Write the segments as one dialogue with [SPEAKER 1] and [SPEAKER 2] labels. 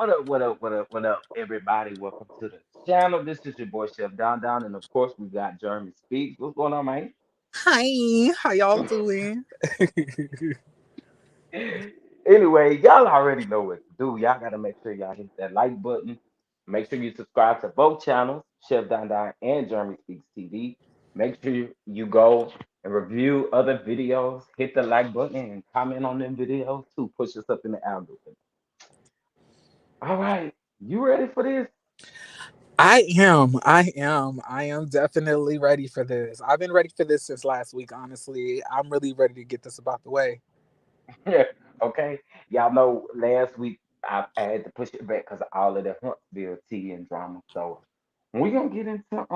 [SPEAKER 1] What up, everybody? Welcome to the channel. This is your boy Chef Don Don, and of course we got Jeremy Speaks. What's going on, man?
[SPEAKER 2] Hi, how y'all doing?
[SPEAKER 1] Anyway, y'all already know what to do. Y'all gotta make sure y'all hit that like button. Make sure you subscribe to both channels, Chef Don Don and Jeremy Speaks TV. Make sure you go and review other videos. Hit the like button and comment on them videos too. Push us up in the algorithm. All right, you ready for this?
[SPEAKER 2] I am definitely ready for this. I've been ready for this since last week, honestly. I'm really ready to get this about the way.
[SPEAKER 1] Okay, y'all know last week I had to push it back because of all of the Huntsville tea and drama. So we're gonna get into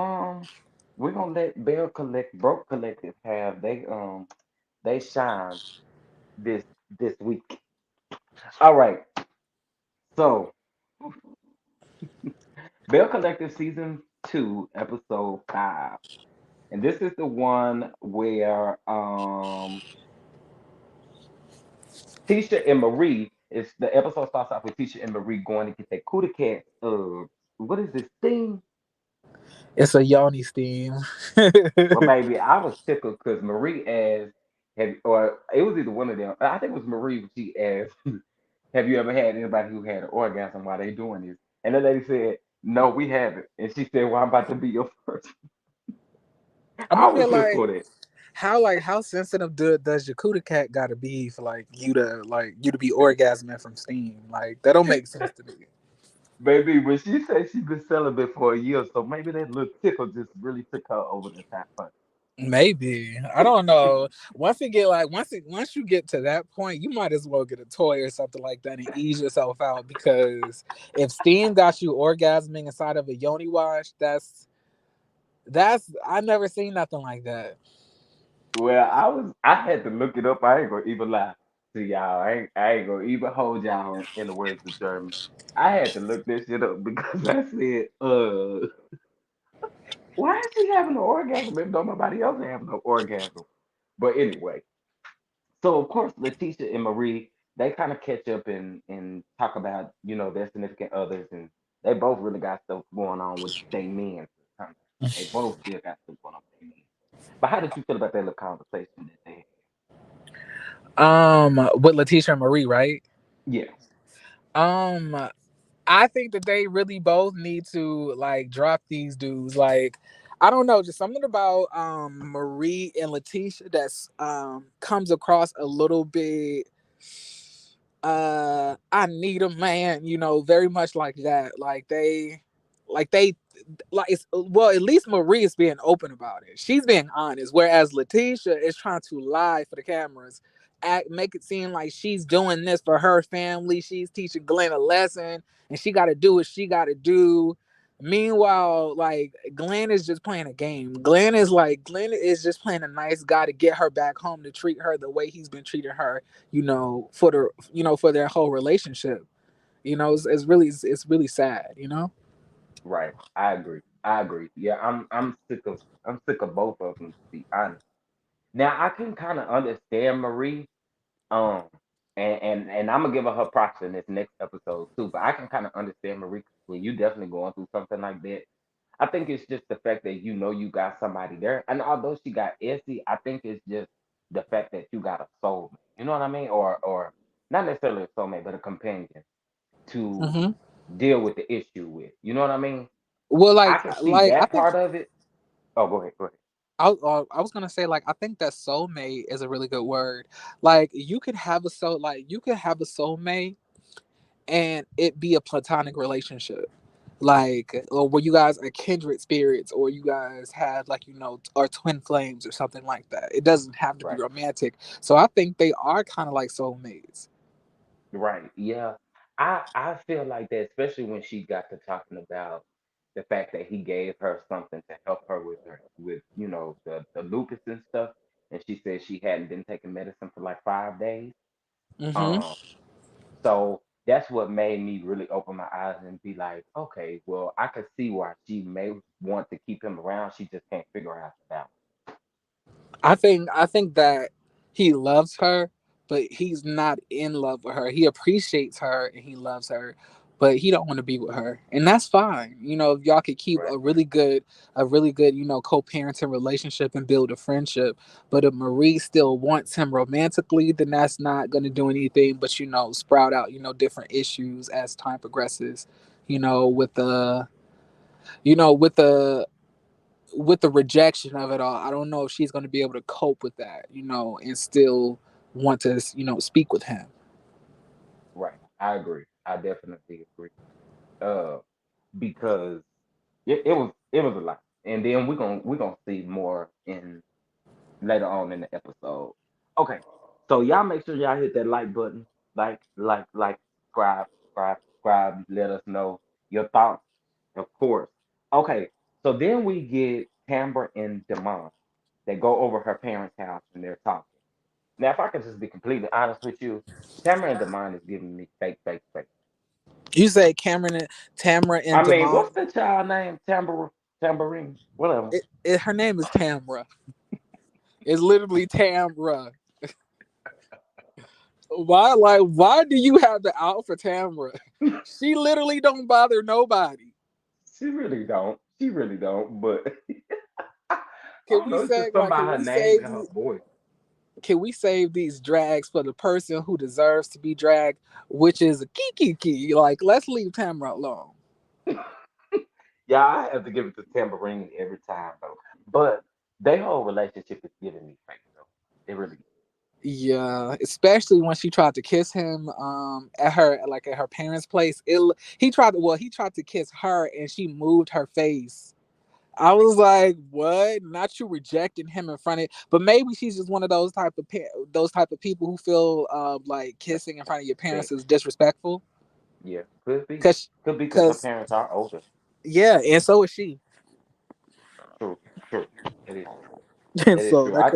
[SPEAKER 1] we're gonna let Belle Collect Broke Collective have they shine this this week. All right, so Belle Collective season 2, episode 5. And this is the one where Tisha and Marie is the episode starts off with Tisha and Marie going to get their Kuda Cat what is this thing?
[SPEAKER 2] It's a yoni steam.
[SPEAKER 1] Well, baby, I was tickled because Marie asked, have or it was either one of them. I think it was Marie. She asked, "Have you ever had anybody who had an orgasm while they doing this?" And the lady said, "No, we haven't." And she said, "Well, I'm about to be your first."
[SPEAKER 2] I'm
[SPEAKER 1] I
[SPEAKER 2] gonna
[SPEAKER 1] was
[SPEAKER 2] feel
[SPEAKER 1] here
[SPEAKER 2] like
[SPEAKER 1] for that,
[SPEAKER 2] how sensitive does your cooter cat gotta be for you to be orgasming from steam? Like that don't make sense to me.
[SPEAKER 1] baby. When she said she been celibate for a year, so maybe that little tickle just really took her over the top.
[SPEAKER 2] Maybe I don't know. Once you get to that point, you might as well get a toy or something like that and ease yourself out because if steam got you orgasming inside of a yoni wash, that's I never seen nothing like that.
[SPEAKER 1] Well, I had to look it up. I ain't gonna even lie to y'all. I ain't gonna even hold y'all in the words of Jeremy. I had to look this shit up because I said, why is she having an orgasm if nobody else having no orgasm? But anyway, so of course Letitia and Marie they kind of catch up and talk about their significant others and they both really got stuff going on with their men. They both still got stuff going on with their men. But how did you feel about that little conversation that they had?
[SPEAKER 2] With Letitia and Marie, right?
[SPEAKER 1] Yeah.
[SPEAKER 2] Um, I think that they really both need to like drop these dudes. Like, I don't know, just something about Marie and Letitia that's comes across a little bit I need a man, very much like that. Like they like it's well, at least Marie is being open about it. She's being honest, whereas Letitia is trying to lie for the cameras, make it seem like she's doing this for her family. She's teaching Glenn a lesson, and she got to do what she got to do. Meanwhile, like Glenn is just playing a game. Glenn is just playing a nice guy to get her back home to treat her the way he's been treating her, for their whole relationship. It's really sad.
[SPEAKER 1] Right. I agree. I agree. Yeah, I'm sick of both of them to be honest. Now I can kind of understand Marie, um, and I'm gonna give her props in this next episode too. But I can kind of understand Marie when you definitely going through something like that. I think it's just the fact that you got somebody there, and although she got Essie, I think it's just the fact that you got a soulmate. You know what I mean? Or not necessarily a soulmate, but a companion to
[SPEAKER 2] Hmm.
[SPEAKER 1] deal with the issue with. You know what I mean?
[SPEAKER 2] Well,
[SPEAKER 1] I
[SPEAKER 2] like,
[SPEAKER 1] can see
[SPEAKER 2] like I
[SPEAKER 1] that
[SPEAKER 2] think
[SPEAKER 1] part of it. Oh, go ahead, go ahead.
[SPEAKER 2] I was gonna say, like, I think that soulmate is a really good word. Like you could have a soulmate and it be a platonic relationship, like, or where you guys are kindred spirits, or you guys have, like, are twin flames or something like that. It doesn't have to be
[SPEAKER 1] Right,
[SPEAKER 2] romantic. So I think they are kind of like soulmates.
[SPEAKER 1] right, yeah. I feel like that, especially when she got to talking about the fact that he gave her something to help her with the lupus and stuff, and she said she hadn't been taking medicine for like 5 days.
[SPEAKER 2] Hmm.
[SPEAKER 1] Um, so that's what made me really open my eyes and be like, okay, well, I could see why she may want to keep him around. She just can't figure out the balance.
[SPEAKER 2] I think that he loves her, but he's not in love with her. He appreciates her and he loves her, but he don't want to be with her, and that's fine. If y'all could keep
[SPEAKER 1] Right.
[SPEAKER 2] a really good, co-parenting relationship and build a friendship. But if Marie still wants him romantically, then that's not going to do anything but sprout out different issues as time progresses. With the you know with the rejection of it all. I don't know if she's going to be able to cope with that, and still want to speak with him.
[SPEAKER 1] Right. I agree. I definitely agree. Uh, because it was a lot, and then we're gonna see more in later on in the episode. Okay, so y'all make sure y'all hit that like button, subscribe. Let us know your thoughts, of course. Okay, so then we get Tamra and Demond. They go over her parents' house and they're talking. Now, if I can just be completely honest with you, Tamra and Demond is giving me fake, fake, fake.
[SPEAKER 2] You say Tamara and
[SPEAKER 1] I mean,
[SPEAKER 2] Devon.
[SPEAKER 1] what's the child name? Tambourine, whatever.
[SPEAKER 2] Her name is Tamra. It's literally Tamra. Why do you have the out for Tamra? She literally don't bother nobody.
[SPEAKER 1] She really don't. She really don't. But I
[SPEAKER 2] Can
[SPEAKER 1] don't
[SPEAKER 2] we
[SPEAKER 1] know. It's
[SPEAKER 2] say
[SPEAKER 1] just something about
[SPEAKER 2] can
[SPEAKER 1] her
[SPEAKER 2] we
[SPEAKER 1] name
[SPEAKER 2] save
[SPEAKER 1] and her
[SPEAKER 2] these
[SPEAKER 1] voice.
[SPEAKER 2] drags for the person who deserves to be dragged, which is a kiki? Like, let's leave Tamra alone.
[SPEAKER 1] Yeah, I have to give it to Tambourine every time though. But their whole relationship is giving me fake though. It really is.
[SPEAKER 2] Yeah, especially when she tried to kiss him at her parents' place. He tried to kiss her and she moved her face. I was like, "What? Not you rejecting him in front of?" But maybe she's just one of those type of people who feel like kissing in front of your
[SPEAKER 1] That
[SPEAKER 2] parents is disrespectful.
[SPEAKER 1] yeah, could be.
[SPEAKER 2] Cause,
[SPEAKER 1] Could be because her
[SPEAKER 2] cause
[SPEAKER 1] parents are older.
[SPEAKER 2] yeah, and so is she.
[SPEAKER 1] True, true. It is true.
[SPEAKER 2] And
[SPEAKER 1] It is
[SPEAKER 2] so
[SPEAKER 1] true. I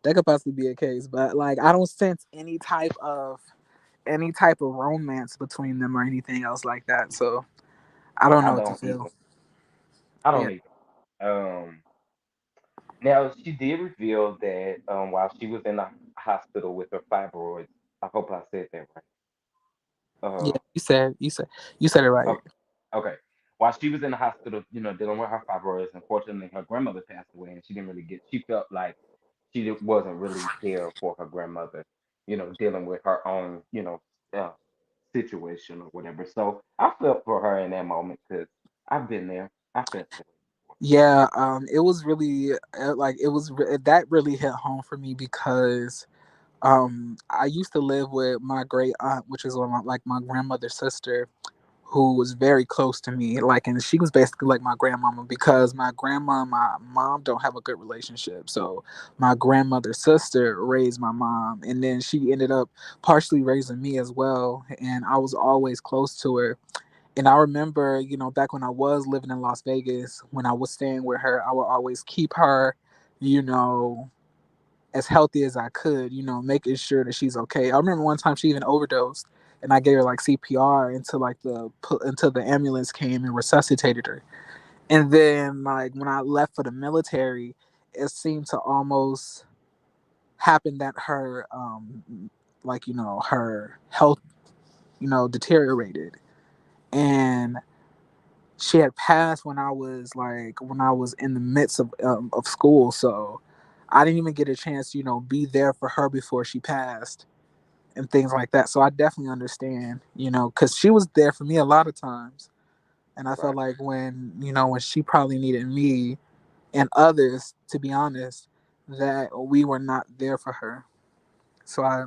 [SPEAKER 2] that could possibly be a case. But like, I don't sense any type of romance between them or anything else like that. So I don't
[SPEAKER 1] I
[SPEAKER 2] know what to
[SPEAKER 1] don't
[SPEAKER 2] feel.
[SPEAKER 1] either. I
[SPEAKER 2] Yeah,
[SPEAKER 1] don't either. Now she did reveal that while she was in the hospital with her fibroids, I hope I said that right.
[SPEAKER 2] yeah.
[SPEAKER 1] Uh,
[SPEAKER 2] You said it right.
[SPEAKER 1] okay, okay. While she was in the hospital, dealing with her fibroids, unfortunately, her grandmother passed away, and she didn't really get. She felt like wasn't really there for her grandmother, dealing with her own, uh, situation or whatever. So I felt for her in that moment because I've been there. I felt that way before.
[SPEAKER 2] Yeah, it was really that really hit home for me because I used to live with my great aunt, which is my grandmother's sister, who was very close to me. Like, and she was basically like my grandmama because my grandma and my mom don't have a good relationship. So my grandmother's sister raised my mom, and then she ended up partially raising me as well. And I was always close to her. And I remember, back when I was living in Las Vegas, when I was staying with her, I would always keep her, you know, as healthy as I could, making sure that she's okay. I remember one time she even overdosed, and I gave her like CPR until the ambulance came and resuscitated her. And then like when I left for the military, it seemed to almost happen that her health deteriorated, and she had passed when I was in the midst of school. So I didn't even get a chance be there for her before she passed and things like that. So I definitely understand, because she was there for me a lot of times, and I felt
[SPEAKER 1] Right.
[SPEAKER 2] like when she probably needed me and others, to be honest, that we were not there for her. So I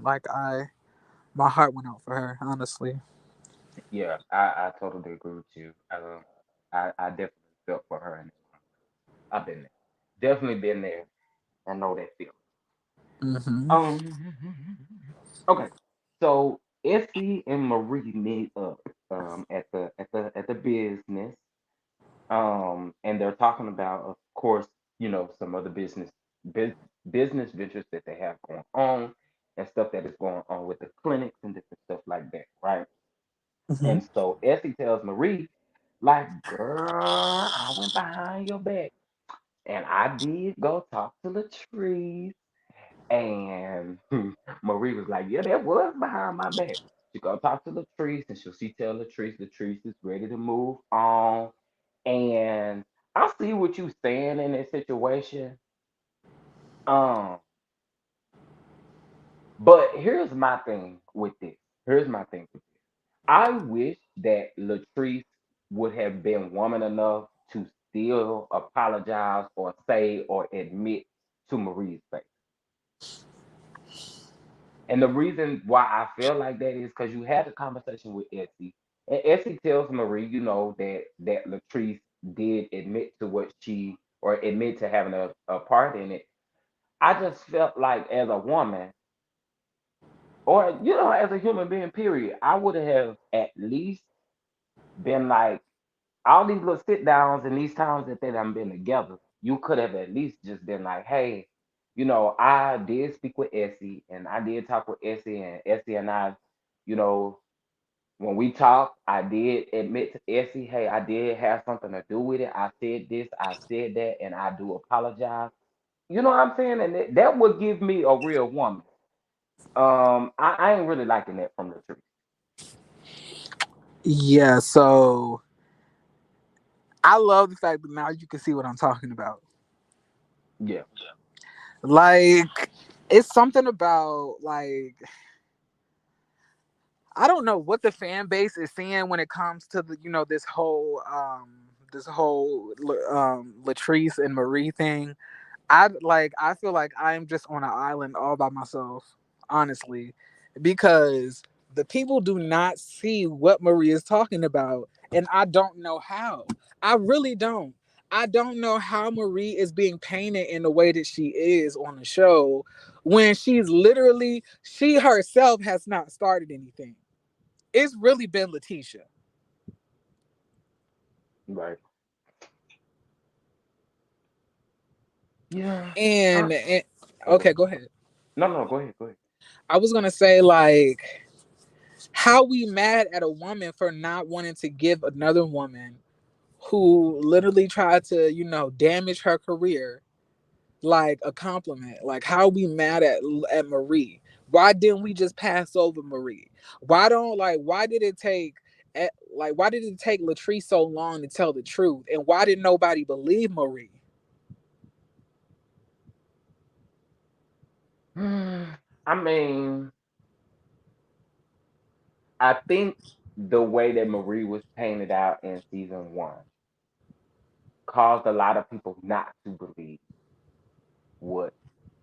[SPEAKER 2] my heart went out for her, honestly.
[SPEAKER 1] Yeah, I totally agree with you. I definitely felt for her in that moment. I've been there. Definitely been there. I know that feeling.
[SPEAKER 2] Hmm.
[SPEAKER 1] Okay. So Essie and Marie meet up at the business. And they're talking about, of course, some other bus business ventures that they have going on and stuff that is going on with the clinics and different stuff like that, right?
[SPEAKER 2] Hmm.
[SPEAKER 1] And so Essie tells Marie, like, girl, I went behind your back and I did go talk to the trees. And Marie was like, yeah, that was behind my back. She go talk to Latrice, and she tell Latrice is ready to move on. And I see what you saying in this situation. Um, but here's my thing with this. Here's my thing with this. I wish that Latrice would have been woman enough to still apologize or say or admit to Marie's face. And the reason why I feel like that is because you had a conversation with Essie, and Essie tells Marie, that Latrice did admit to what she or admit to having a part in it. I just felt like as a woman, or as a human being, period, I would have at least been like all these little sit downs and these times that they done been together. You could have at least just been like, hey, I did speak with Essie and I did talk with Essie, and Essie and I, you know, when we talked, I did admit to Essie, hey, I did have something to do with it. I said this, I said that, and I do apologize. You know what I'm saying? And that would give me a real woman. I ain't really liking that from the truth.
[SPEAKER 2] Yeah, so I love the fact that now you can see what I'm talking about.
[SPEAKER 1] Yeah.
[SPEAKER 2] Like, it's something about, like, I don't know what the fan base is saying when it comes to the this whole Latrice and Marie thing. I feel like I'm just on an island all by myself, honestly, because the people do not see what Marie is talking about, and I don't know how. I really don't. I don't know how Marie is being painted in the way that she is on the show when she herself has not started anything. It's really been Letitia.
[SPEAKER 1] Right. Yeah. I,
[SPEAKER 2] And
[SPEAKER 1] oh, go
[SPEAKER 2] okay,
[SPEAKER 1] ahead.
[SPEAKER 2] go ahead.
[SPEAKER 1] No, no, go ahead. Go ahead.
[SPEAKER 2] I was gonna say, like, how we mad at a woman for not wanting to give another woman who literally tried to, damage her career, like, a compliment. Like, how we mad at Marie? Why didn't we just pass over Marie? Why did it take why did it take Latrice so long to tell the truth? And why did nobody believe Marie?
[SPEAKER 1] I mean, I think the way that Marie was painted out in season one caused a lot of people not to believe what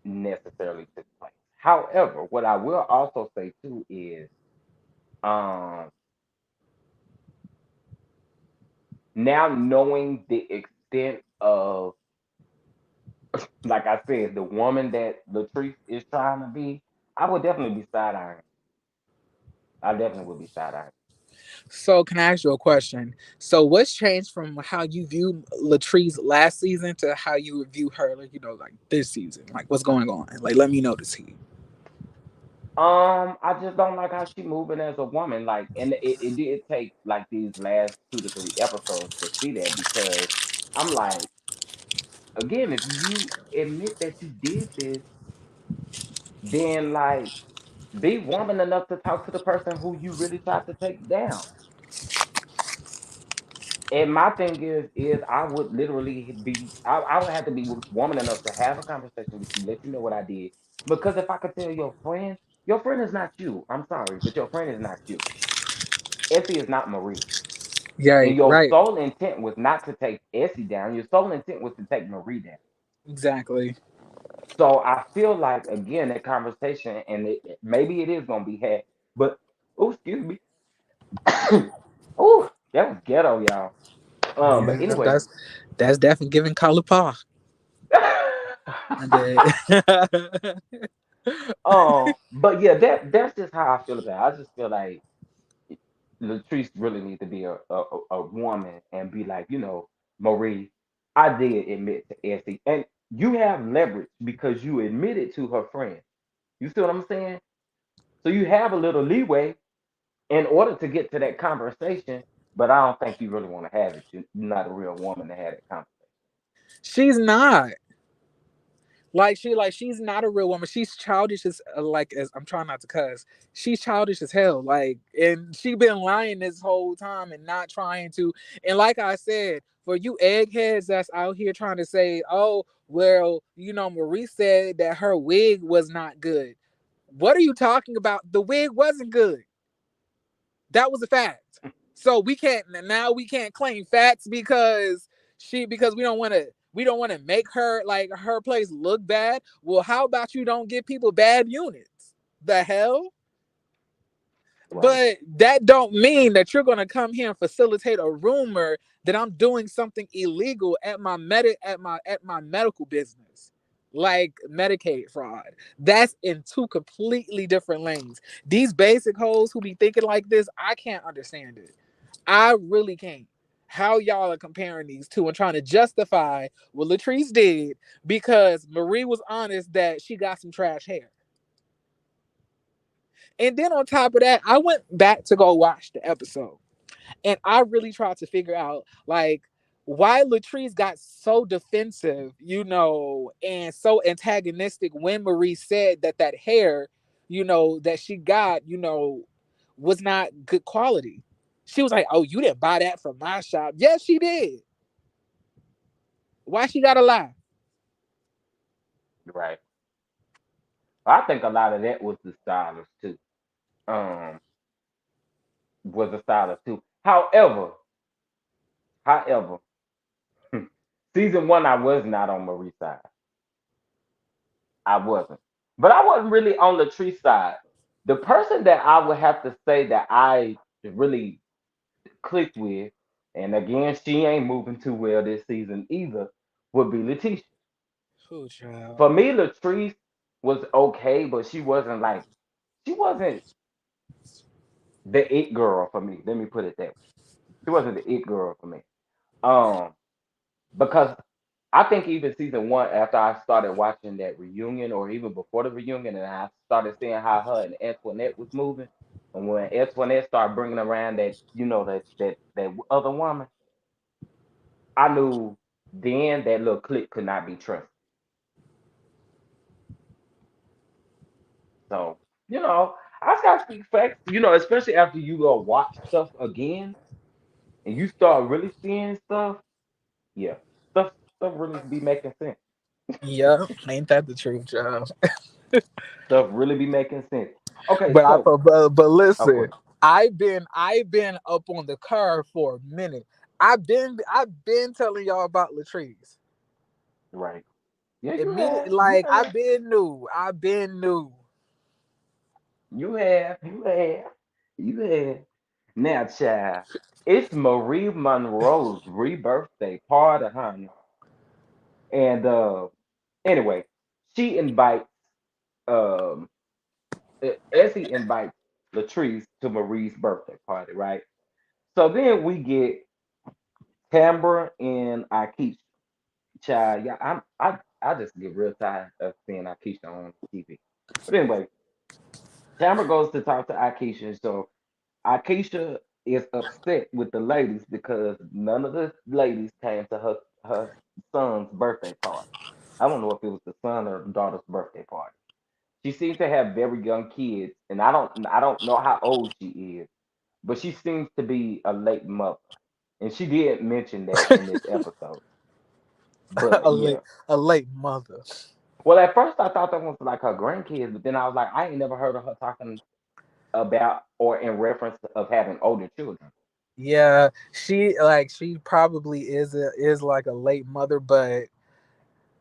[SPEAKER 1] necessarily took place. However, what I will also say too is, um, now knowing the extent of, like I said, the woman that Latrice is trying to be, I would definitely be side eyeing. I definitely would be side eyeing.
[SPEAKER 2] So, can I ask you a question? So, what's changed from how you view Latrice last season to how you view her, like, like this season? Like, what's going on? Like, let me know this heat.
[SPEAKER 1] I just don't like how she moving as a woman. Like, and it did take like these last 2 to 3 episodes to see that, because I'm like, again, if you admit that you did this, then like be woman enough to talk to the person who you really tried to take down. And my thing is I would literally I would have to be woman enough to have a conversation with you, let you know what I did. Because if I could tell your friend is not you. I'm sorry, but your friend is not you. Essie is not Marie.
[SPEAKER 2] Yeah,
[SPEAKER 1] And your
[SPEAKER 2] right.
[SPEAKER 1] sole intent was not to take Essie down. Your sole intent was to take Marie down.
[SPEAKER 2] Exactly.
[SPEAKER 1] So I feel like again that conversation, and maybe it is gonna be had, but oh, excuse me, oh, that was ghetto, y'all. But
[SPEAKER 2] Yeah,
[SPEAKER 1] anyway,
[SPEAKER 2] that's definitely giving color paw. I did.
[SPEAKER 1] but yeah, that's just how I feel about it. I just feel like Latrice really needs to be a woman and be like, Marie, I did admit to Essie, and you have leverage because you admitted to her friend. You see what I'm saying? So you have a little leeway in order to get to that conversation, but I don't think you really want to have it. You're not a real woman to have that conversation.
[SPEAKER 2] She's not. She's not a real woman. She's childish as as I'm trying not to cuss. She's childish as hell. And she been lying this whole time and not trying to. And like I said, for you eggheads that's out here trying to say, oh well, Marie said that her wig was not good. What are you talking about? The wig wasn't good. That was a fact. So we can't claim facts because we don't want to make her like her place look bad. Well, how about you don't give people bad units? The hell?
[SPEAKER 1] Right.
[SPEAKER 2] But that don't mean that you're gonna come here and facilitate a rumor that I'm doing something illegal at my medical business, like Medicaid fraud. That's in two completely different lanes. These basic hoes who be thinking like this, I can't understand it. I really can't. How y'all are comparing these two and trying to justify what Latrice did because Marie was honest that she got some trash hair. And then on top of that, I went back to go watch the episode. And I really tried to figure out why Latrice got so defensive, and so antagonistic when Marie said that hair, that she got, was not good quality. She was like, "Oh, you didn't buy that from my shop." Yes, she did. Why she gotta lie?
[SPEAKER 1] Right. I think a lot of that was the stylist too. Um, was the stylist too. However, season one I was not on Marie's side. I wasn't. But I wasn't really on Latrice's side. The person that I would have to say that I really clicked with, and again, she ain't moving too well this season either, would be Letitia.
[SPEAKER 2] Oh, child.
[SPEAKER 1] For me, Latrice was okay, but she wasn't the it girl for me. Let me put it that way. She wasn't the it girl for me. Um, because I think even season one, after I started watching that reunion, or even before the reunion, and I started seeing how her and Antoinette was moving, and when Antoinette started bringing around that other woman, I knew then that little clique could not be trusted. So I just gotta speak facts. Especially after you go watch stuff again and you start really seeing stuff. Yeah, stuff really be making sense.
[SPEAKER 2] Yeah, ain't that the truth, child?
[SPEAKER 1] Stuff really be making sense. Okay,
[SPEAKER 2] But I
[SPEAKER 1] so
[SPEAKER 2] but
[SPEAKER 1] oh, go
[SPEAKER 2] listen,
[SPEAKER 1] ahead.
[SPEAKER 2] I've been up on the curve for a minute. I've been telling y'all about Latrice.
[SPEAKER 1] Right. Yeah, you
[SPEAKER 2] Immediately,
[SPEAKER 1] have. You have.
[SPEAKER 2] I've been new.
[SPEAKER 1] You have. You have. You have. Now, child, it's Marie Monroe's rebirthday party, honey. And anyway, she invites um Essie invites Latrice to Marie's birthday party, right? So then we get Tambra and Akeisha. Child, yeah, I just get real tired of seeing Akeisha on TV. But anyway, Tambra goes to talk to Akeisha, so Akeisha is upset with the ladies because none of the ladies came to her son's birthday party. I don't know if it was the son or daughter's birthday party. She seems to have very young kids, and I don't know how old she is, but she seems to be a late mother, and she did mention that in this episode.
[SPEAKER 2] a
[SPEAKER 1] But
[SPEAKER 2] late
[SPEAKER 1] yeah,
[SPEAKER 2] a late mother.
[SPEAKER 1] well, at first I thought that was like her grandkids, but then I was like, I ain't never heard of her talking about or in reference of having older children.
[SPEAKER 2] Yeah, she probably is like a late mother, but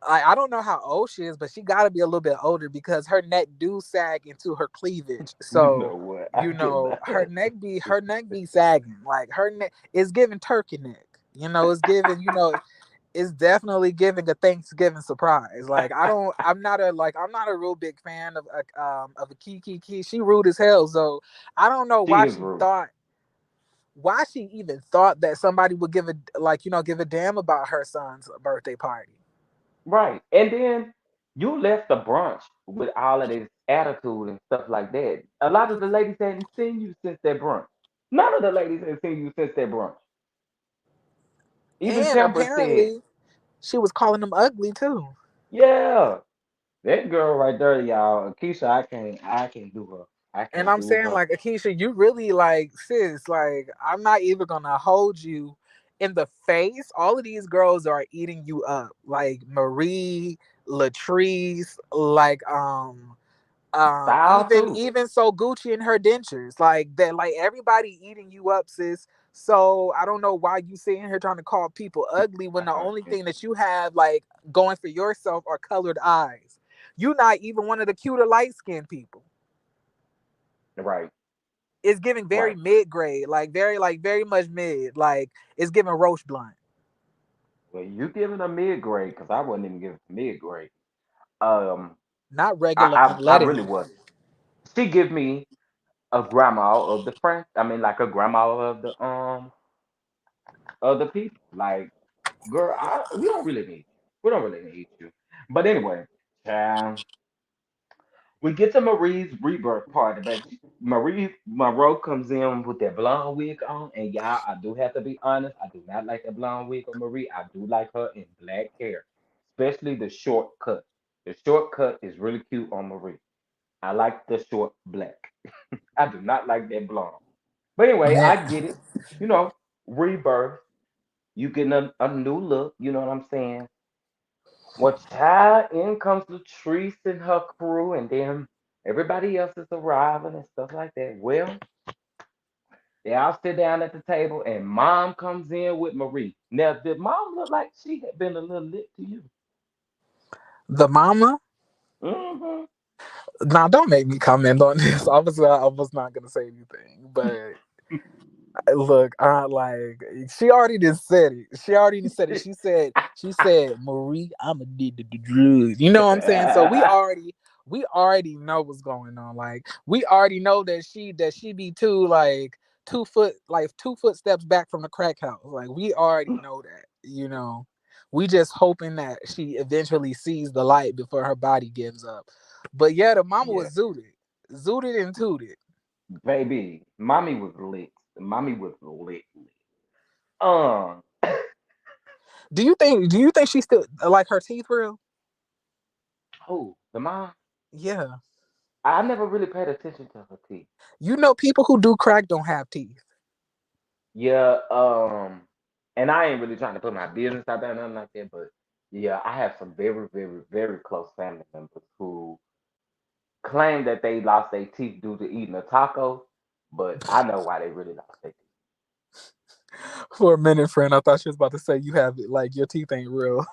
[SPEAKER 2] I don't know how old she is, but she got to be a little bit older because her neck do sag into her cleavage.
[SPEAKER 1] You
[SPEAKER 2] So,
[SPEAKER 1] know what? I cannot.
[SPEAKER 2] her neck be sagging. Like her neck is giving turkey neck. It's giving, it's definitely giving a Thanksgiving surprise. I'm not a real big fan of a Kiki. She rude as hell. So I don't know
[SPEAKER 1] She is rude.
[SPEAKER 2] why she even thought that somebody would give a damn about her son's birthday party.
[SPEAKER 1] Right. And then you left the brunch with all of this attitude and stuff like that. A lot of the ladies hadn't seen you since that brunch. None of the ladies had seen you since that brunch. Even
[SPEAKER 2] And
[SPEAKER 1] Tambra said,
[SPEAKER 2] apparently she was calling them ugly too.
[SPEAKER 1] yeah. That girl right there, y'all, Keisha, I can't do her. I
[SPEAKER 2] And
[SPEAKER 1] can't
[SPEAKER 2] I'm
[SPEAKER 1] do
[SPEAKER 2] saying,
[SPEAKER 1] her.
[SPEAKER 2] like, Akeisha, you really like, sis, like, I'm not even gonna hold you in the face. All of these girls are eating you up. Like Marie, Latrice, like
[SPEAKER 1] Style
[SPEAKER 2] even
[SPEAKER 1] too.
[SPEAKER 2] so Gucci and her dentures. Like that, like everybody eating you up, sis. So I don't know why you sitting here trying to call people ugly when the only thing that you have like going for yourself are colored eyes. You're not even one of the cuter light skinned people.
[SPEAKER 1] Right,
[SPEAKER 2] It's giving very
[SPEAKER 1] right.
[SPEAKER 2] mid grade, like very much mid. Like it's giving roast blunt,
[SPEAKER 1] Well, you giving a mid grade because I wasn't even giving a mid grade. Um,
[SPEAKER 2] not
[SPEAKER 1] I,
[SPEAKER 2] regular
[SPEAKER 1] I
[SPEAKER 2] unleaded.
[SPEAKER 1] really wasn't. She give me a grandma of the French. I mean, like a grandma of the people. Like, girl, we don't really need you. We don't really need you. But anyway, um, we get to Marie's rebirth party, baby. Marie Monroe comes in with that blonde wig on, and y'all, I do have to be honest. I do not like that blonde wig on Marie. I do like her in black hair, especially the short cut. The short cut is really cute on Marie. I like the short black. I do not like that blonde. But anyway,
[SPEAKER 2] Man,
[SPEAKER 1] I get it. You know, rebirth. You getting a new look. You know what I'm saying? Well, child, in comes Latrice and her crew, and then everybody else is arriving and stuff like that. Well, they all sit down at the table, and mom comes in with Marie. Now, did mom look like she had been a little lit to you?
[SPEAKER 2] the mama.
[SPEAKER 1] Mm-hmm.
[SPEAKER 2] Now, don't make me comment on this. Obviously, I was not gonna say anything, but look, I like she already just said it. She already done said it. She said, Marie, I'ma need the drugs. You know what I'm saying? So we already know what's going on. Like we already know that she be too like 2 foot like 2 foot steps back from the crack house. Like we already know that. We just hoping that she eventually sees the light before her body gives up. But yeah, the mama
[SPEAKER 1] Yeah,
[SPEAKER 2] was zooted and tooted.
[SPEAKER 1] baby, mommy was lit. Mommy was lit. Um,
[SPEAKER 2] Do you think she still like her teeth real?
[SPEAKER 1] who? The mom?
[SPEAKER 2] Yeah.
[SPEAKER 1] I never really paid attention to her teeth.
[SPEAKER 2] People who do crack don't have teeth.
[SPEAKER 1] Yeah, and I ain't really trying to put my business out there, nothing like that, but yeah, I have some very, very, very close family members who claim that they lost their teeth due to eating a taco, but I know why they really lost their
[SPEAKER 2] For a minute, friend, I thought she was about to say you have it like your teeth ain't real.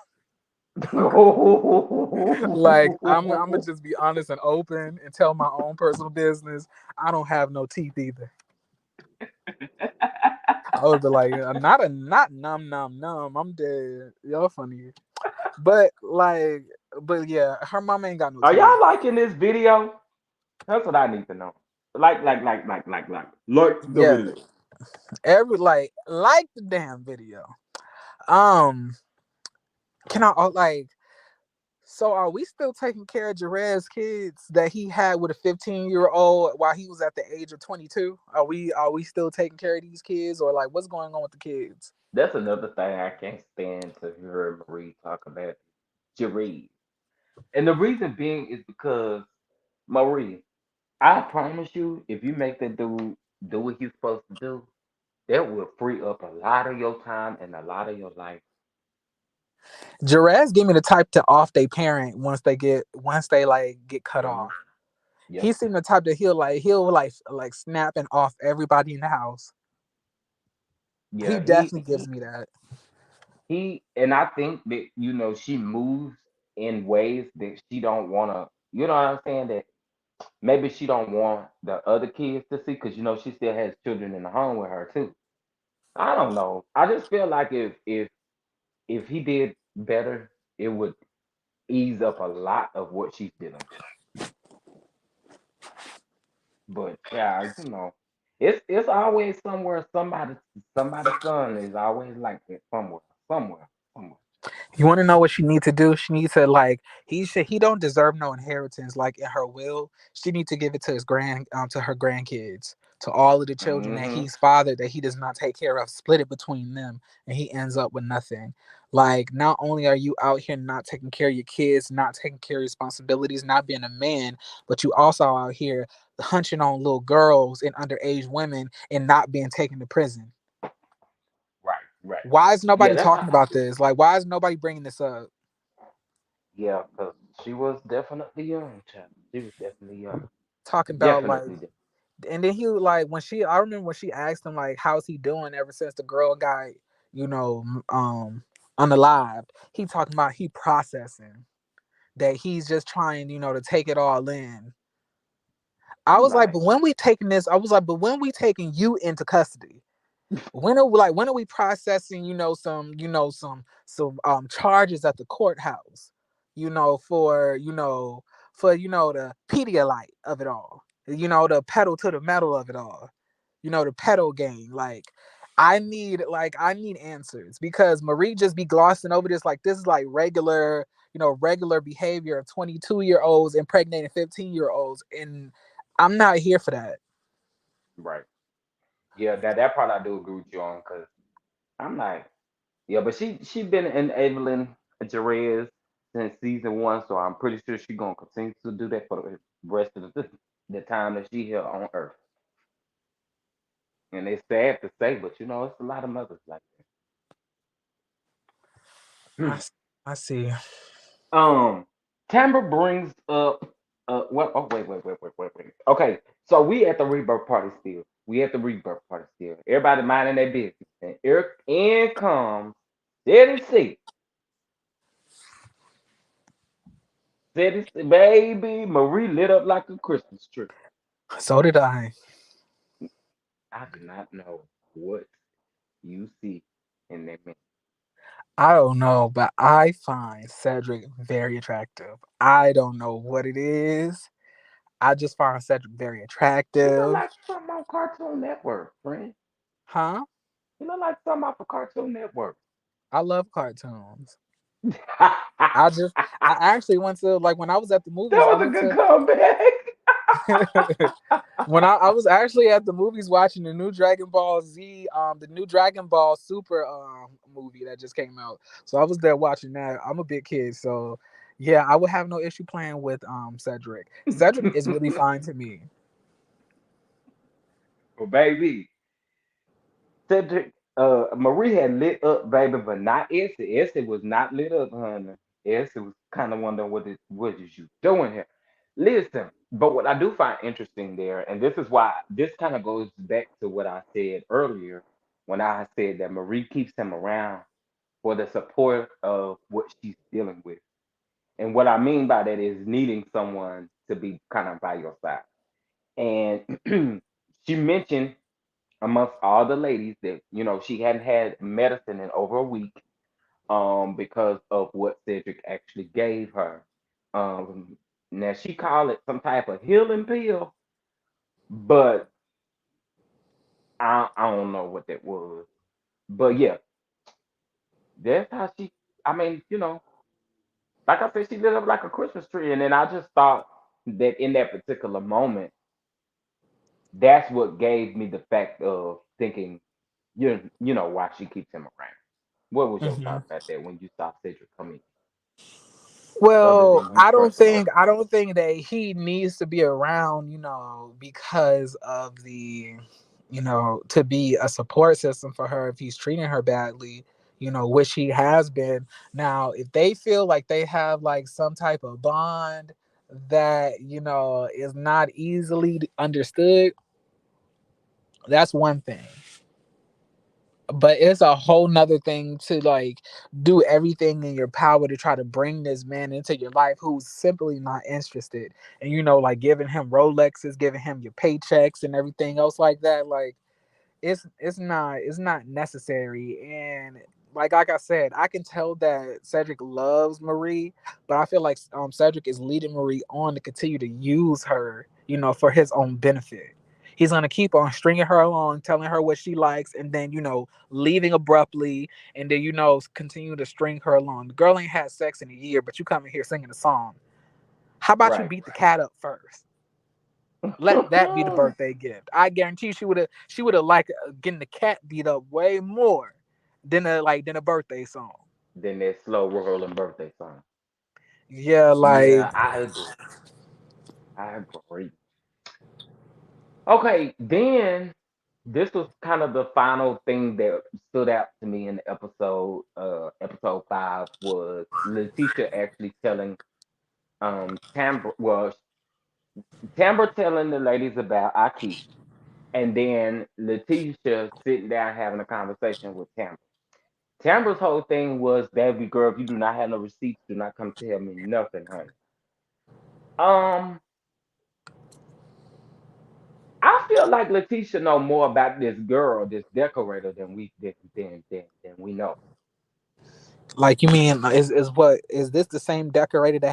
[SPEAKER 2] Like I'm gonna
[SPEAKER 1] teeth.
[SPEAKER 2] just be honest and open and tell my own personal business. I don't have no teeth either. I would be like, not numb numb numb. I'm dead. Y'all funny, but like, but yeah, her mom ain't got no
[SPEAKER 1] Are
[SPEAKER 2] teeth.
[SPEAKER 1] y'all liking this video? That's what I need to know. Like the
[SPEAKER 2] Yeah,
[SPEAKER 1] video.
[SPEAKER 2] every like the damn video. Um, can I like? So are we still taking care of Jerez's kids that he had with a 15-year-old while he was at the age of 22? Are we still taking care of these kids or like what's going on with the kids?
[SPEAKER 1] That's another thing I can't stand to hear Marie talk about. Jaree. And the reason being is because Marie, I promise you, if you make that dude do what he's supposed to do, that will free up a lot of your time and a lot of your life.
[SPEAKER 2] Jerez give me the type to off they parent once they like get cut
[SPEAKER 1] Hmm.
[SPEAKER 2] off.
[SPEAKER 1] Yeah,
[SPEAKER 2] He seemed the type that he'll like snap and off everybody in the house. He
[SPEAKER 1] yeah. He
[SPEAKER 2] definitely gives
[SPEAKER 1] he
[SPEAKER 2] me that.
[SPEAKER 1] he, and I think that she moves in ways that she don't want to. You know what I'm saying? That maybe she don't want the other kids to see because she still has children in the home with her too. I don't know. I just feel like if he did better, it would ease up a lot of what she's dealing with. But yeah, it's always somewhere somebody's son is always like that somewhere, somewhere, somewhere.
[SPEAKER 2] You want to know what she needs to do? She needs to like he don't deserve no inheritance like in her will. She needs to give it to his to her grandkids, to all of the children that
[SPEAKER 1] Hmm.
[SPEAKER 2] he's fathered that he does not take care of, split it between them, and he ends up with nothing. Like not only are you out here not taking care of your kids, not taking care of responsibilities, not being a man, but you also out here hunching on little girls and underage women and not being taken to prison.
[SPEAKER 1] Right, right.
[SPEAKER 2] Why is
[SPEAKER 1] Yeah,
[SPEAKER 2] nobody
[SPEAKER 1] that's
[SPEAKER 2] talking
[SPEAKER 1] how I
[SPEAKER 2] about
[SPEAKER 1] feel.
[SPEAKER 2] this? Like, why is nobody bringing this up?
[SPEAKER 1] Yeah, because she was definitely young, child. She was definitely young.
[SPEAKER 2] Talking about like,
[SPEAKER 1] Definitely.
[SPEAKER 2] and then he like when she, I remember when she asked him like, how's he doing ever since the girl got, you know, unalived. He talking about he processing that he's just trying, to take it all in. I
[SPEAKER 1] I'm
[SPEAKER 2] was like,
[SPEAKER 1] like,
[SPEAKER 2] but when we taking this, I was like, but when we taking you into custody? When are we processing, some charges at the courthouse, for the Pedialyte of it all, the pedal to the metal of it all, the pedal game. I need answers because Marie just be glossing over this like this is like regular behavior of 22-year-olds impregnating 15-year-olds, and I'm not here for that.
[SPEAKER 1] right. Yeah, that part I do agree with you on because I'm like, yeah, but she been enabling Jerez since season one, so I'm pretty sure she gonna continue to do that for the rest of the time that she here on Earth. And it's sad to say, but it's a lot of mothers like
[SPEAKER 2] I,
[SPEAKER 1] that.
[SPEAKER 2] s- I see.
[SPEAKER 1] Um, Tamber brings up what? Oh, wait. Okay, so we at the rebirth party still. We at the rebirth party still. Everybody minding their business, and Eric in comes Steady C. Steady C, baby. Marie lit up like a Christmas tree.
[SPEAKER 2] So did I.
[SPEAKER 1] I do not know what you see in that man.
[SPEAKER 2] I don't know, but I find Cedric very attractive. I don't know what it is. I just find Cedric very
[SPEAKER 1] He look
[SPEAKER 2] attractive.
[SPEAKER 1] like something on Cartoon Network, friend.
[SPEAKER 2] Huh?
[SPEAKER 1] He look like something off of Cartoon Network.
[SPEAKER 2] I love cartoons. I just I actually went to like when I was at the
[SPEAKER 1] That
[SPEAKER 2] movies, I
[SPEAKER 1] was a
[SPEAKER 2] went
[SPEAKER 1] good
[SPEAKER 2] to
[SPEAKER 1] comeback.
[SPEAKER 2] when I was actually at the movies watching the new Dragon Ball Super movie that just came out. So I was there watching that. I'm a big kid, so yeah, I would have no issue playing with Cedric. Cedric is really fine to me.
[SPEAKER 1] Well, baby, Cedric, Marie had lit up, baby, but not Essie. Essie was not lit up, honey. Essie was kind of wondering what is you doing here. Listen, but what I do find interesting there, and this is why this kind of goes back to what I said earlier when I said that Marie keeps him around for the support of what she's dealing with. And what I mean by that is needing someone to be kind of by your side. And she mentioned amongst all the ladies that she hadn't had medicine in over a week because of what Cedric actually gave her. Now she called it some type of healing pill, but I don't know what that was. But yeah, that's how she. I mean, like I said, she lit up like a Christmas tree, and then I just thought that in that particular moment, that's what gave me the fact of thinking, why she keeps him around. What was your
[SPEAKER 2] Mhm.
[SPEAKER 1] thought about that when you saw Cedric come in, other
[SPEAKER 2] Well,
[SPEAKER 1] than him
[SPEAKER 2] I don't
[SPEAKER 1] crushing her?
[SPEAKER 2] think I don't think that he needs to be around, because of to be a support system for her if he's treating her badly, which he has been. Now, if they feel like they have like some type of bond that, is not easily understood, that's one thing. But it's a whole nother thing to like do everything in your power to try to bring this man into your life who's simply not interested, and like giving him Rolexes, giving him your paychecks and everything else like that. Like it's not necessary. And like I said, I can tell that Cedric loves Marie, but I feel like Cedric is leading Marie on to continue to use her, for his own benefit. He's gonna keep on stringing her along, telling her what she likes, and then leaving abruptly, and then continue to string her along. The girl ain't had sex in a year, but you come in here singing a song. How about you
[SPEAKER 1] Right.
[SPEAKER 2] beat the cat up first? Let that be the birthday gift. I guarantee you she would have liked getting the cat beat up way more than a birthday song.
[SPEAKER 1] Then that slow rolling birthday song.
[SPEAKER 2] Yeah, like
[SPEAKER 1] Yeah, I agree. I agree. Okay, then this was kind of the final thing that stood out to me in the episode. Episode 5 was Letitia actually telling Tambra, well, Tambra telling the ladies about Aki, and then Letitia sitting down having a conversation with Tambra. Tambra's whole thing was, "Baby girl, if you do not have no receipts, do not come tell me nothing, honey." Um, I feel like Letitia know more about this girl, this decorator, than we know.
[SPEAKER 2] you mean is what is this the same decorator that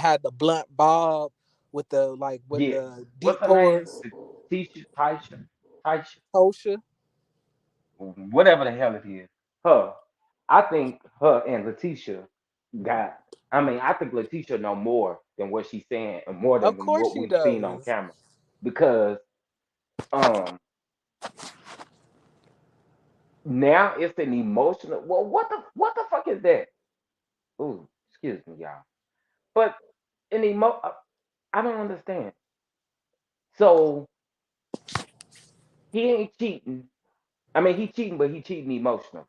[SPEAKER 2] had the blunt bob with
[SPEAKER 1] Yes.
[SPEAKER 2] the
[SPEAKER 1] What's
[SPEAKER 2] deep
[SPEAKER 1] her name?
[SPEAKER 2] pores?
[SPEAKER 1] Tisha, Taisha,
[SPEAKER 2] Tosha.
[SPEAKER 1] whatever the hell it is. Her. I think her and Letitia got. I mean, I think Letitia know more than what she's saying, and more
[SPEAKER 2] Of
[SPEAKER 1] than
[SPEAKER 2] course
[SPEAKER 1] what
[SPEAKER 2] she
[SPEAKER 1] we've seen on
[SPEAKER 2] does.
[SPEAKER 1] camera. Because um now it's an emotional. Well, what the fuck is that? Ooh, excuse me, y'all. But an I don't understand. So he ain't cheating. I mean, he cheating, but he cheating emotional.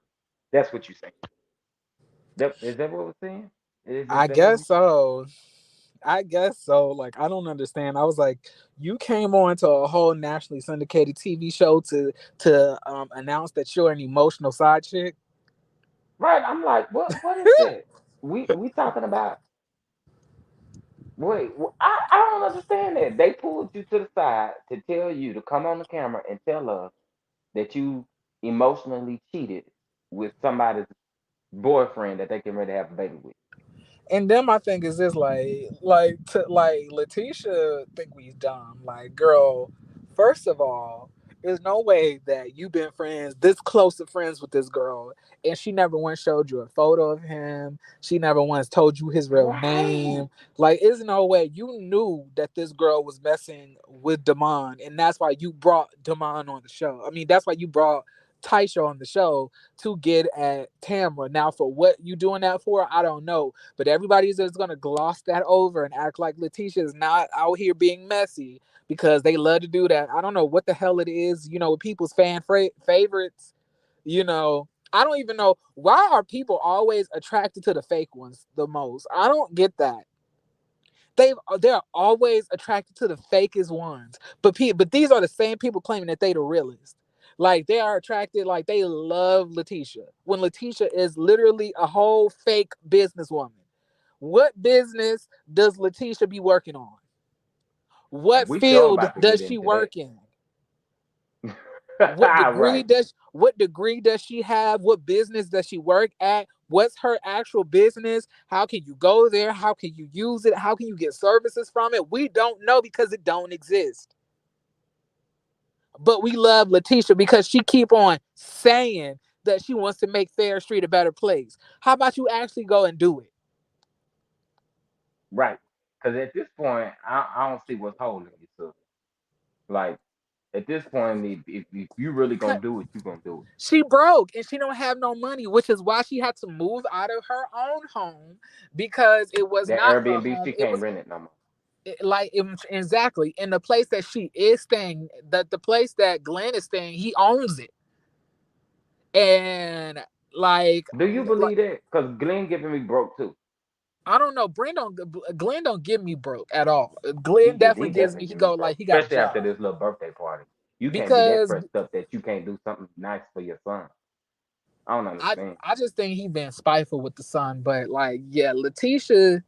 [SPEAKER 1] That's what you say. That is that what we're saying? Is
[SPEAKER 2] I
[SPEAKER 1] that what
[SPEAKER 2] guess
[SPEAKER 1] we saying?
[SPEAKER 2] so. I guess so. Like, I don't understand. I was like, you came on to a whole nationally syndicated TV show to announce that you're an emotional side chick.
[SPEAKER 1] Right. I'm like, what is that? We talking about? Wait, I don't understand that. They pulled you to the side to tell you to come on the camera and tell us that you emotionally cheated with somebody's boyfriend that they can ready to have a baby with.
[SPEAKER 2] And then my thing is this, like Letitia think we dumb. Like, girl, first of all, there's no way that you've been friends this close to friends with this girl, and she never once showed you a photo of him. She never once told you his real
[SPEAKER 1] Right.
[SPEAKER 2] name. Like, there's no way you knew that this girl was messing with Damon, and that's why you brought Damon on the show. I mean, that's why you brought Taisha on the show to get at Tamra. Now, for what you doing that for, I don't know, but everybody's just gonna gloss that over and act like Letitia is not out here being messy because they love to do that. I don't know what the hell it is, with people's favorites. I don't even know why are people always attracted to the fake ones the most. I don't get that. They're always attracted to the fakest ones, but these are the same people claiming that they the realest. Like, they are attracted, like they love Letitia when Letitia is literally a whole fake businesswoman. What business does Letitia be working on? What
[SPEAKER 1] We sure
[SPEAKER 2] field
[SPEAKER 1] about to
[SPEAKER 2] does
[SPEAKER 1] get
[SPEAKER 2] she
[SPEAKER 1] into that.
[SPEAKER 2] work in? What degree
[SPEAKER 1] Right.
[SPEAKER 2] does she have? What business does she work at? What's her actual business? How can you go there? How can you use it? How can you get services from it? We don't know because it don't exist. But we love Letitia because she keep on saying that she wants to make Fair Street a better place. How about you actually go and do it?
[SPEAKER 1] Right. Because at this point, I don't see what's holding you. So, like, at this point, if you really gonna do it, you gonna do
[SPEAKER 2] She broke and she don't have no money, which is why she had to move out of her own home because it
[SPEAKER 1] it.
[SPEAKER 2] was
[SPEAKER 1] That
[SPEAKER 2] not her
[SPEAKER 1] Airbnb,
[SPEAKER 2] home.
[SPEAKER 1] she
[SPEAKER 2] It
[SPEAKER 1] can't
[SPEAKER 2] was
[SPEAKER 1] rent it no more.
[SPEAKER 2] exactly in the place that she is staying. That the place that Glenn is staying, he owns it, and
[SPEAKER 1] Do you
[SPEAKER 2] like
[SPEAKER 1] believe that? Because Glenn giving me broke too.
[SPEAKER 2] I don't know. Glenn don't give me broke at all.
[SPEAKER 1] He
[SPEAKER 2] Glenn
[SPEAKER 1] give
[SPEAKER 2] definitely
[SPEAKER 1] he
[SPEAKER 2] gives me.
[SPEAKER 1] definitely
[SPEAKER 2] He
[SPEAKER 1] give me
[SPEAKER 2] go like
[SPEAKER 1] broke,
[SPEAKER 2] he got a
[SPEAKER 1] especially after
[SPEAKER 2] job
[SPEAKER 1] this little birthday party. You can't be that
[SPEAKER 2] because
[SPEAKER 1] pressed up that you can't do something nice for your son. I don't
[SPEAKER 2] I
[SPEAKER 1] understand.
[SPEAKER 2] I just think he been spiteful with the son, but like, yeah, Letitia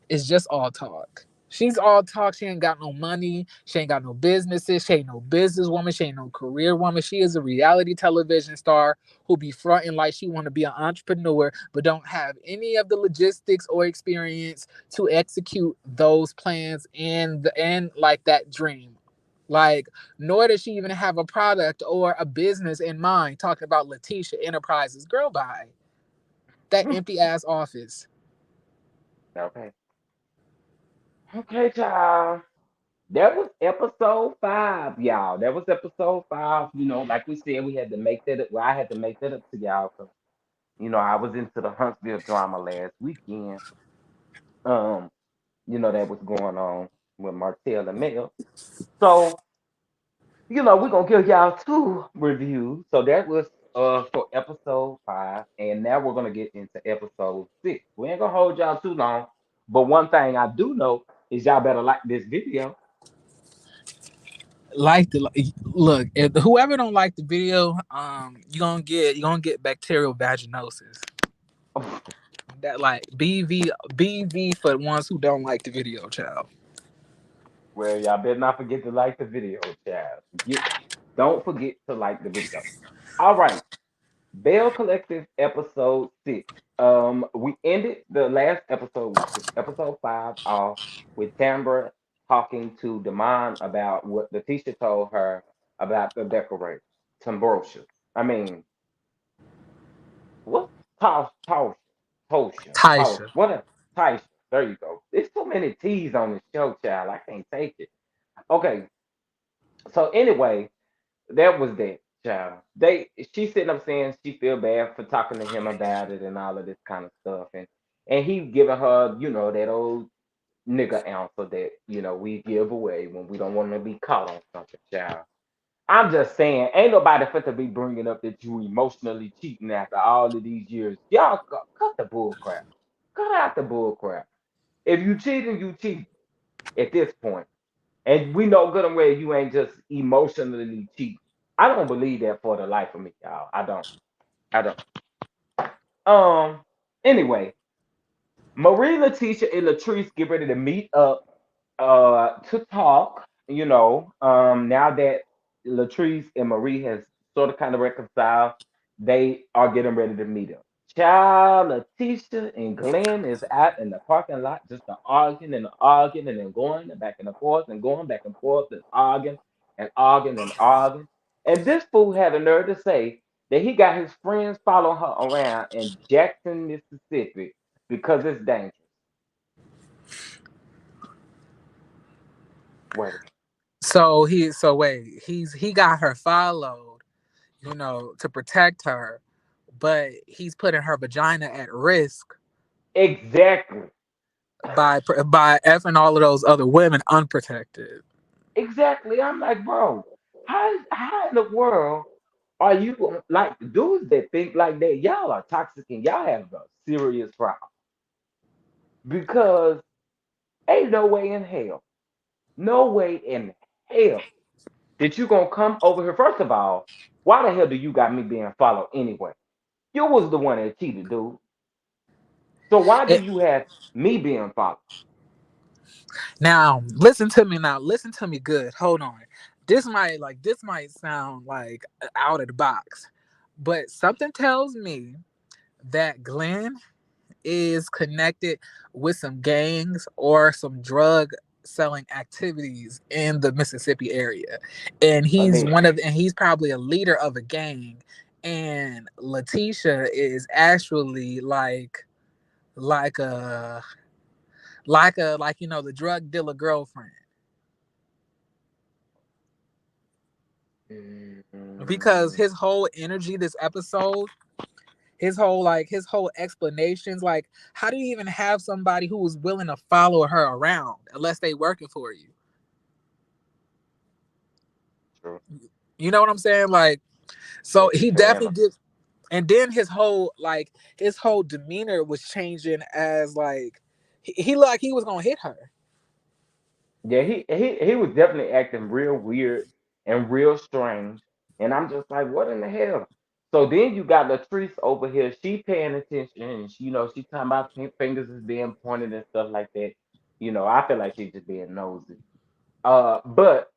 [SPEAKER 2] is just all talk. She's all talk. She ain't got no money. She ain't got no businesses. She ain't no businesswoman. She ain't no career woman. She is a reality television star who be fronting like she want to be an entrepreneur, but don't have any of the logistics or experience to execute those plans and like that dream. Like, nor does she even have a product or a business in mind talking about Letitia Enterprises. Girl, bye. That empty ass office.
[SPEAKER 1] Okay. Okay, child. That was episode 5, y'all. That was episode 5. Like we said, we had to make that up. Well, I had to make that up to y'all because, I was into the Huntsville drama last weekend. Um, that was going on with Martell and Mel. So, we're gonna give y'all 2 reviews. So that was for episode 5, and now we're gonna get into episode 6. We ain't gonna hold y'all too long, but one thing I do know is y'all better like this video.
[SPEAKER 2] Like the look, if whoever don't like the video, you gonna get bacterial vaginosis. That like BV for the ones who don't like the video, child.
[SPEAKER 1] Well, y'all better not forget to like the video, child. Don't forget to like the video. All right, Bell Collective episode 6. We ended the last episode, which was episode 5, off with Tambra talking to Demond about what Letitia told her about the decorator, Tambrosha. I mean, what? Tosh,
[SPEAKER 2] Taisha.
[SPEAKER 1] what a Taisha. There you go. There's so many T's on the show, child. I can't take it. Okay, so anyway, that was that, child. She sitting up saying she feel bad for talking to him about it and all of this kind of stuff, and he giving her, that old nigga answer that we give away when we don't want to be caught on something, child. I'm just saying, ain't nobody fit to be bringing up that you emotionally cheating after all of these years. Y'all cut the bull crap. Cut out the bull crap. If you cheating, you cheat at this point. And we know good and well you ain't just emotionally cheating. I don't believe that for the life of me, y'all. I don't. I don't. Um. Anyway, Marie, Letitia, and Latrice get ready to meet up to talk. Now that Latrice and Marie has sort of kind of reconciled, they are getting ready to meet up. Child, Letitia and Glenn is out in the parking lot just arguing and arguing and then going back and forth and going back and forth and arguing and arguing and arguing. And this fool had the nerve to say that he got his friends following her around in Jackson, Mississippi because it's dangerous. Wait a minute.
[SPEAKER 2] So wait, he got her followed, to protect her, but he's putting her vagina at risk
[SPEAKER 1] Exactly.
[SPEAKER 2] by effing all of those other women unprotected.
[SPEAKER 1] Exactly. I'm like, bro, how in the world are you like dudes that think like that? Y'all are toxic and y'all have a serious problem because ain't no way in hell, no way in hell that you gonna come over here. First of all, why the hell do you got me being followed anyway? You was the one that cheated, dude. So why do
[SPEAKER 2] It,
[SPEAKER 1] you have me being followed?
[SPEAKER 2] Now, listen to me now. Listen to me good. Hold on. This might sound like out of the box, but something tells me that Glenn is connected with some gangs or some drug selling activities in the Mississippi area. And
[SPEAKER 1] Allegedly.
[SPEAKER 2] he's probably a leader of a gang, and Letitia is actually like a the drug dealer girlfriend, because
[SPEAKER 1] Mm,
[SPEAKER 2] his whole energy this episode, his whole explanations, like, how do you even have somebody who is willing to follow her around unless they working for you?
[SPEAKER 1] true.
[SPEAKER 2] You know what I'm saying? Like, so he
[SPEAKER 1] Letitia and
[SPEAKER 2] definitely gives. And then his whole demeanor was changing as like he looked like he was gonna hit her.
[SPEAKER 1] yeah, he was definitely acting real weird and real strange. And I'm just like, what in the hell? So then you got Latrice over here. She paying attention. And she talking about fingers is being pointed and stuff like that. I feel like she's just being nosy. But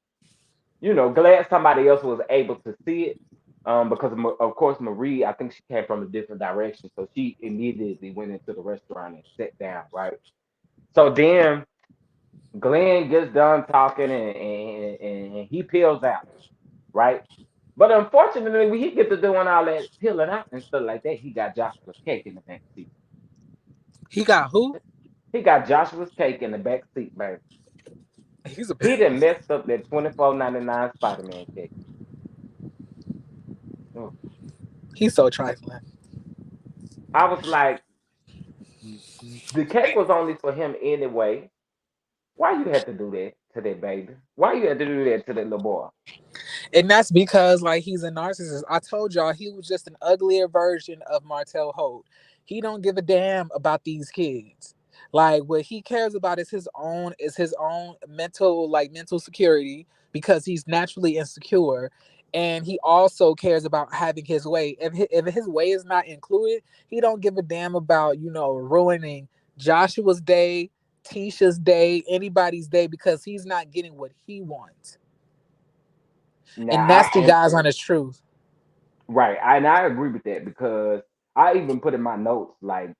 [SPEAKER 1] glad somebody else was able to see it. Because of course Marie, I think she came from a different direction, so she immediately went into the restaurant and sat down, right? So then Glenn gets done talking and he peels out, right? But unfortunately, when he get to doing all that peeling out and stuff like that, he got Joshua's cake in the back seat.
[SPEAKER 2] He got who?
[SPEAKER 1] He got Joshua's cake in the back seat, baby.
[SPEAKER 2] He's a
[SPEAKER 1] He done messed up that 24.99 Spider-Man cake. Mm.
[SPEAKER 2] he's so trifling.
[SPEAKER 1] I was like, the cake was only for him anyway. Why you had to do that to that baby? Why you had to do that to that little boy?
[SPEAKER 2] And that's because like he's a narcissist. I told y'all he was just an uglier version of Martel Holt. He don't give a damn about these kids. Like what he cares about is his own mental security because he's naturally insecure, and he also cares about having his way. If his way is not included, he don't give a damn about ruining Joshua's day, Tisha's day, anybody's day because he's not getting what he wants.
[SPEAKER 1] Now
[SPEAKER 2] And
[SPEAKER 1] I
[SPEAKER 2] nasty
[SPEAKER 1] and
[SPEAKER 2] guys on his truth.
[SPEAKER 1] right, and I agree with that because I even put in my notes like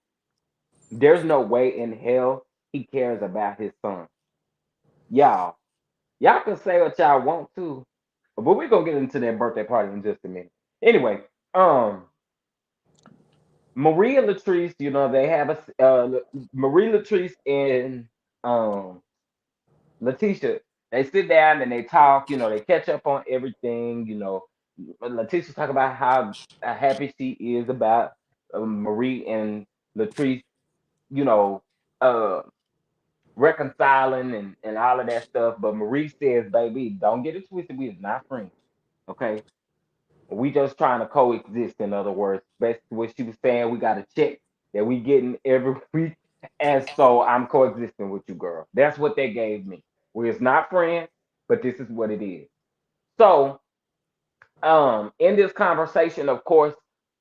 [SPEAKER 1] there's no way in hell he cares about his son. Y'all, y'all can say what y'all want to, but we're gonna get into that birthday party in just a minute. Anyway, um, Marie and Latrice, they have Marie, Latrice, and um Letitia. They sit down and they talk. They catch up on everything. Letitia talk about how happy she is about Marie and Latrice. You know, uh, reconciling and all of that stuff. But Marie says, "Baby, don't get it twisted. We is not friends. Okay, we just trying to coexist, in other words. Basically what she was saying, we got a check that we getting every week. And so I'm coexisting with you, girl. That's what they gave me. We're not friends, but this is what it is. So in this conversation, of course,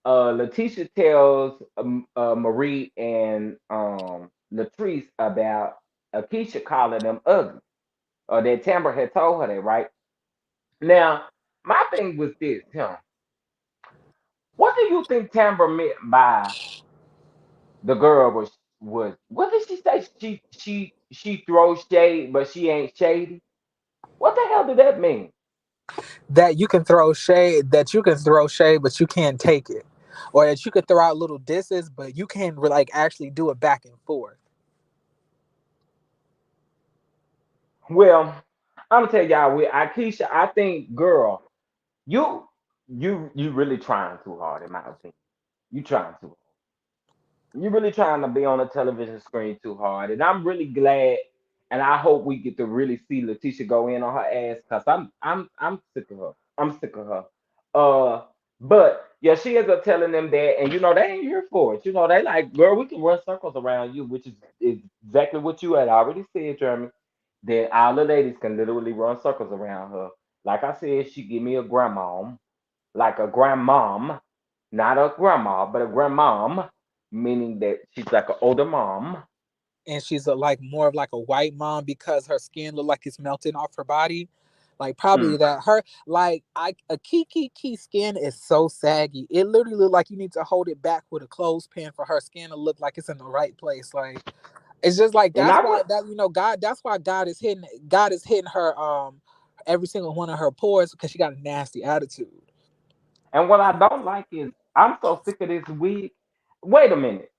[SPEAKER 1] Letitia tells Marie and Latrice about Akeisha calling them ugly. Or that Tamber had told her that, right? Now, my thing was this, what do you think Tamber meant by the girl was what did she say? She throws shade, but she ain't shady. What the hell did that mean?
[SPEAKER 2] That you can throw shade, but you can't take it, or that you could throw out little disses, but you can't like actually do it back and forth.
[SPEAKER 1] Well, I'm gonna tell y'all with Akeisha, I think, girl, you you really trying too hard, in my opinion. You trying too hard. You're really trying to be on a television screen too hard, and I'm really glad, and I hope we get to really see Letitia go in on her ass because I'm sick of her. I'm sick of her. Uh, but yeah, she ends up telling them that, and they ain't here for it. They like, girl, we can run circles around you, which is exactly what you had already said, Jeremy. That all the ladies can literally run circles around her. Like I said, she give me a grandmom, like a grandmom, not a grandma, but a grandmom, meaning that she's like an older mom.
[SPEAKER 2] And she's like more of like a white mom because her skin look like it's melting off her body. Like probably
[SPEAKER 1] Mm.
[SPEAKER 2] that her like I a key skin is so saggy. It literally look like you need to hold it back with a clothespin for her skin to look like it's in the right place. Like it's just like
[SPEAKER 1] And
[SPEAKER 2] that's
[SPEAKER 1] I
[SPEAKER 2] why
[SPEAKER 1] would,
[SPEAKER 2] that God that's why God is hitting her every single one of her pores because she got a nasty attitude.
[SPEAKER 1] and what I don't like is I'm so sick of this wig. Wait a minute,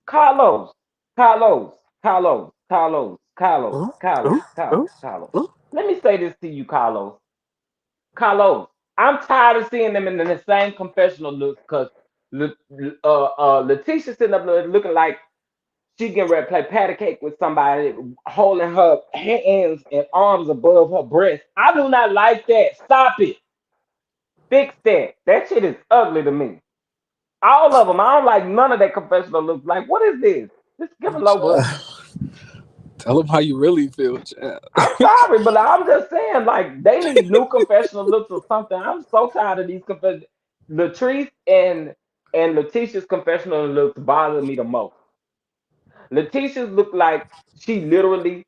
[SPEAKER 1] Carlos, Carlos, Carlos, Carlos, Carlos,
[SPEAKER 2] Ooh,
[SPEAKER 1] Carlos,
[SPEAKER 2] ooh,
[SPEAKER 1] Carlos,
[SPEAKER 2] ooh,
[SPEAKER 1] Carlos.
[SPEAKER 2] ooh.
[SPEAKER 1] Let me say this to you, Carlos. Carlos, I'm tired of seeing them in the same confessional looks because Letitia sitting up there looking like she getting ready to play patty cake with somebody, holding her hands and arms above her breast. I do not like that. Stop it. Fix that. That shit is ugly to me. All of them. I don't like none of that confessional looks. Like, what is this? Just give a low budget.
[SPEAKER 2] Tell them how you really feel, child.
[SPEAKER 1] I'm sorry, but I'm just saying, like, they need new confessional looks or something. I'm so tired of these confessional. Latrice and Letitia's confessional looks bother me the most. Letitia's look like she literally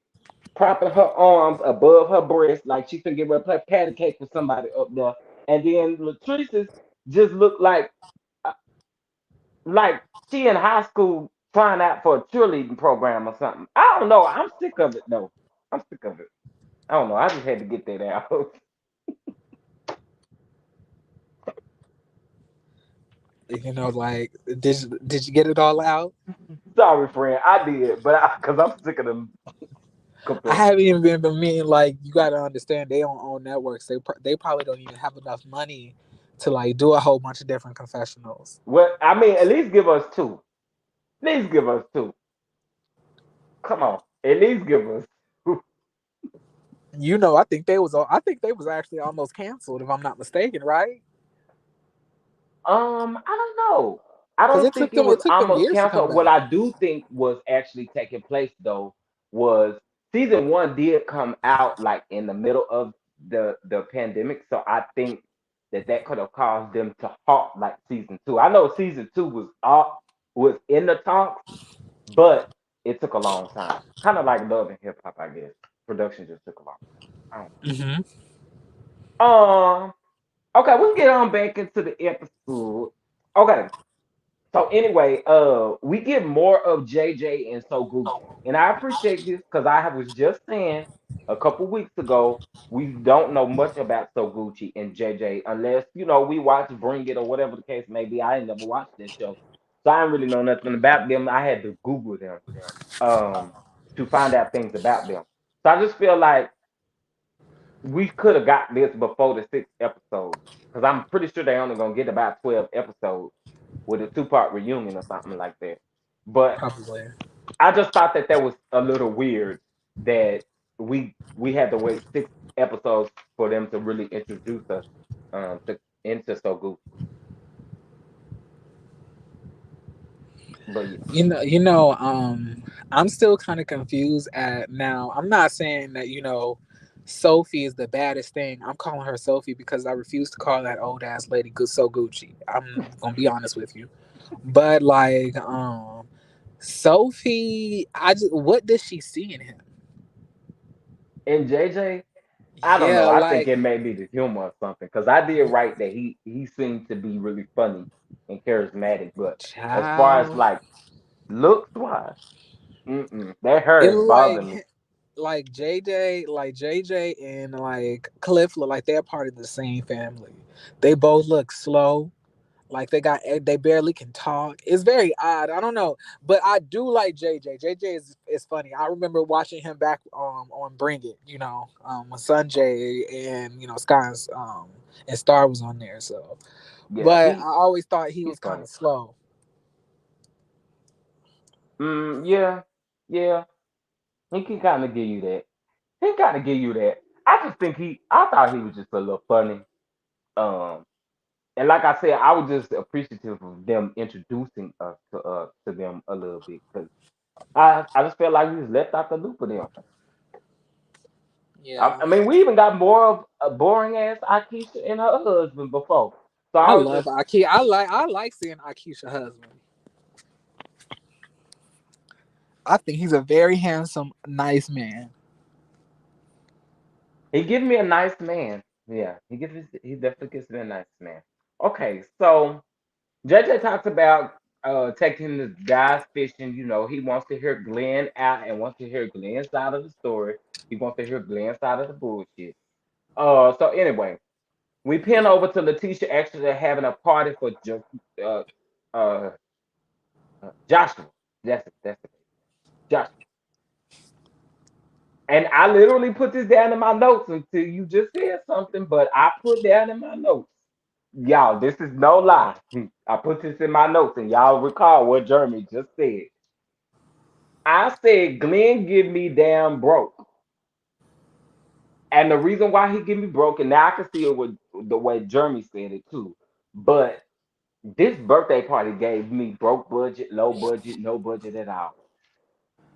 [SPEAKER 1] propping her arms above her breast like she can get ready to play patty cake with somebody up there. And then Latrice's just look uh, like she in high school trying out for a cheerleading program or something. I don't know. I'm sick of it though. I'm sick of it. I don't know. I just had to get that out.
[SPEAKER 2] Like did you get it all out?
[SPEAKER 1] Sorry, friend. I did, but because I'm sick of them
[SPEAKER 2] I
[SPEAKER 1] confessions.
[SPEAKER 2] haven't even been meaning like you got to understand they don't own networks. They probably don't even have enough money to like do a whole bunch of different confessionals.
[SPEAKER 1] Well, I mean, at least give us two. At least give us two. Come on. At least give us two.
[SPEAKER 2] I think they was actually almost canceled if I'm not mistaken, right?
[SPEAKER 1] I don't know. I
[SPEAKER 2] Because
[SPEAKER 1] don't think it
[SPEAKER 2] it
[SPEAKER 1] was
[SPEAKER 2] took them
[SPEAKER 1] almost
[SPEAKER 2] years to come
[SPEAKER 1] canceled. What
[SPEAKER 2] back.
[SPEAKER 1] I do think was actually taking place though was season one did come out like in the middle of the pandemic, so I think that could have caused them to halt like season two. I know season two was in the talks, but it took a long time. Kind of like Love and Hip Hop, I guess. Production just took a long time.
[SPEAKER 2] Hmm.
[SPEAKER 1] I don't know. Okay, we can get on back into the episode. Okay, so anyway, we get more of JJ and So Gucci, and I appreciate this because was just saying a couple weeks ago we don't know much about So Gucci and JJ unless we watch Bring It or whatever the case may be. I ain't never watched that show, so I didn't really know nothing about them. I had to Google them um to find out things about them. So I just feel like we could have got this before the sixth episode because I'm pretty sure they only gonna get about 12 episodes with a two-part reunion or something like that. But
[SPEAKER 2] Probably.
[SPEAKER 1] I just thought that was a little weird that we had to wait 6 episodes for them to really introduce us into So Goofy. But yeah,
[SPEAKER 2] I'm still kind of confused at now. I'm not saying that, Sophie is the baddest thing. I'm calling her Sophie because I refuse to call that old ass lady so Gucci. I'm gonna be honest with you. But like, Sophie, what does she see in him?
[SPEAKER 1] and JJ, I don't know.
[SPEAKER 2] Yeah,
[SPEAKER 1] I think
[SPEAKER 2] like,
[SPEAKER 1] it may be the humor or something because I did write that he seemed to be really funny and charismatic, but as far as
[SPEAKER 2] child.
[SPEAKER 1] like looks wise, that
[SPEAKER 2] It
[SPEAKER 1] hair is bothering me.
[SPEAKER 2] like JJ and like Cliff look like they're part of the same family. They both look slow. Like they barely can talk. It's very odd. I don't know, but I do like JJ. JJ is funny. I remember watching him back on Bring It. When Sanjay and and Star was on there. So,
[SPEAKER 1] Yeah,
[SPEAKER 2] but I always thought he
[SPEAKER 1] he's
[SPEAKER 2] was kind
[SPEAKER 1] funny.
[SPEAKER 2] of slow.
[SPEAKER 1] Yeah, yeah. He can kind of give you that. He kind of give you that. I just think I thought he was just a little funny. Um, and like I said, I was just appreciative of them introducing us to them a little bit because I just felt like we was left out the loop of them. I,
[SPEAKER 2] Yeah,
[SPEAKER 1] I mean, we even got more of a boring ass Akeisha and her husband before. So
[SPEAKER 2] I
[SPEAKER 1] I was
[SPEAKER 2] love
[SPEAKER 1] just
[SPEAKER 2] Aki. I like seeing Akeisha husband. I think he's a very handsome, nice man.
[SPEAKER 1] he gives me a nice man. Yeah, he definitely gives me a nice man. Okay, so JJ talks about taking the guys fishing. He wants to hear Glenn out and wants to hear Glenn's side of the story. He wants to hear Glenn's side of the bullshit. So anyway, we pin over to Letitia actually having a party for uh, uh, Joshua. That's it. Joshua. And I literally put this down in my notes until you just said something, but I put down in my notes. Y'all, this is no lie. I put this in my notes, and y'all recall what Jeremy just said. I said Glenn give me damn broke. And the reason why he give me broke, and now I can see it with the way Jeremy said it too. But this birthday party gave me broke budget, low budget, no budget at all.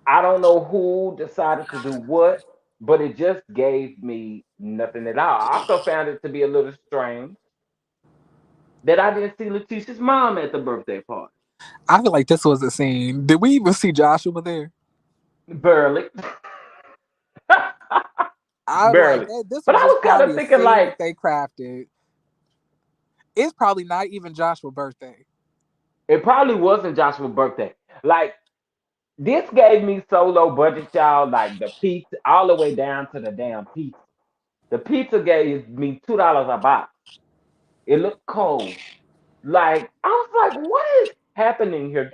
[SPEAKER 1] I don't know who decided to do what, but it just gave me nothing at all. I also found it to be a little strange that I didn't see Letitia's mom at the birthday party.
[SPEAKER 2] I feel like this was a scene. Did we even see Joshua there?
[SPEAKER 1] Barely.
[SPEAKER 2] I like
[SPEAKER 1] Barely.
[SPEAKER 2] that. This
[SPEAKER 1] But
[SPEAKER 2] was
[SPEAKER 1] I
[SPEAKER 2] just
[SPEAKER 1] was kind
[SPEAKER 2] probably
[SPEAKER 1] of
[SPEAKER 2] a
[SPEAKER 1] thinking
[SPEAKER 2] scene that
[SPEAKER 1] like
[SPEAKER 2] they crafted. It's probably not even Joshua's birthday.
[SPEAKER 1] it probably wasn't Joshua's birthday. Like This gave me so low budget, y'all. Like the pizza, all the way down to the damn pizza. The pizza gave me $2 a box. It looked cold. Like I was like, what is happening here?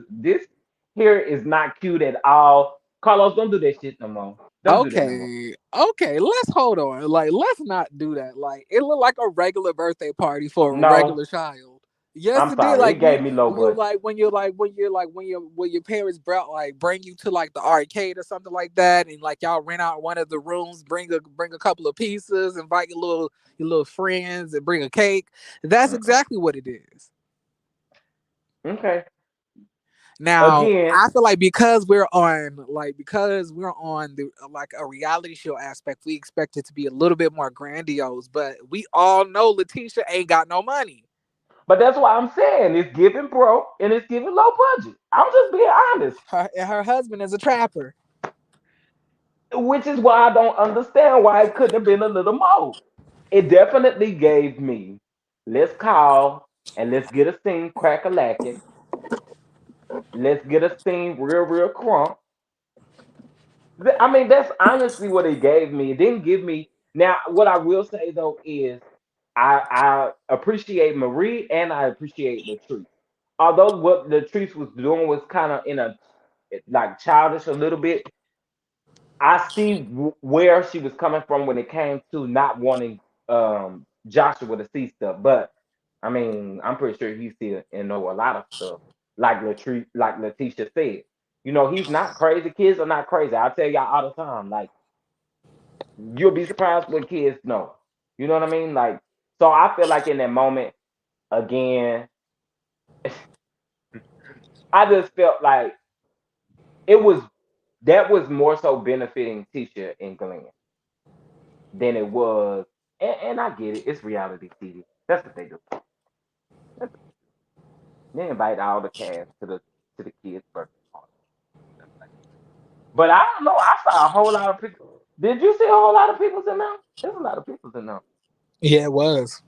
[SPEAKER 1] This here is not cute at all. Carlos, don't do that shit no more. Don't do that no more.
[SPEAKER 2] Okay, okay, let's hold on. Like, let's not do that. Like, it looked like a regular birthday party for a
[SPEAKER 1] No,
[SPEAKER 2] regular child. Yes,
[SPEAKER 1] I'm
[SPEAKER 2] it did.
[SPEAKER 1] sorry.
[SPEAKER 2] Like
[SPEAKER 1] It
[SPEAKER 2] you,
[SPEAKER 1] gave me low
[SPEAKER 2] when you're
[SPEAKER 1] budget.
[SPEAKER 2] like when you're like when your parents brought like bring you to like the arcade or something like that, and like y'all rent out one of the rooms, bring a couple of pieces, invite your little friends, and bring a cake. That's
[SPEAKER 1] Mm-mm.
[SPEAKER 2] exactly what it is.
[SPEAKER 1] Okay.
[SPEAKER 2] Now,
[SPEAKER 1] Again,
[SPEAKER 2] I feel like because we're on the like a reality show aspect, we expect it to be a little bit more grandiose. But we all know Letitia ain't got no money.
[SPEAKER 1] but that's why I'm saying it's giving broke and it's giving low budget. I'm just being honest,
[SPEAKER 2] Her husband is a trapper.
[SPEAKER 1] which is why I don't understand why it couldn't have been a little more. It definitely gave me, let's call and let's get a scene crack a lacking. Let's get a scene real crunk. I mean, that's honestly what it gave me. It didn't give me. Now, what I will say though is, I appreciate Marie and I appreciate Latrice. Although what Latrice was doing was kind of in a like childish a little bit, I see where she was coming from when it came to not wanting Joshua to see stuff. But I mean, I'm pretty sure he see and know a lot of stuff. Like Latrice, like Letitia said, he's not crazy. Kids are not crazy. I tell y'all all the time. Like you'll be surprised what kids know. You know what I mean? Like so, I feel like in that moment again, I just felt like it was that was more so benefiting Tisha and Glenn than it was. And I get it. It's reality TV. That's what they do. That's what they invite all the cast to the kids' birthday party. That's what they do. But I don't know. I saw a whole lot of people. Did you see a whole lot of people in there? There's a lot of people in there.
[SPEAKER 2] Yeah, it was.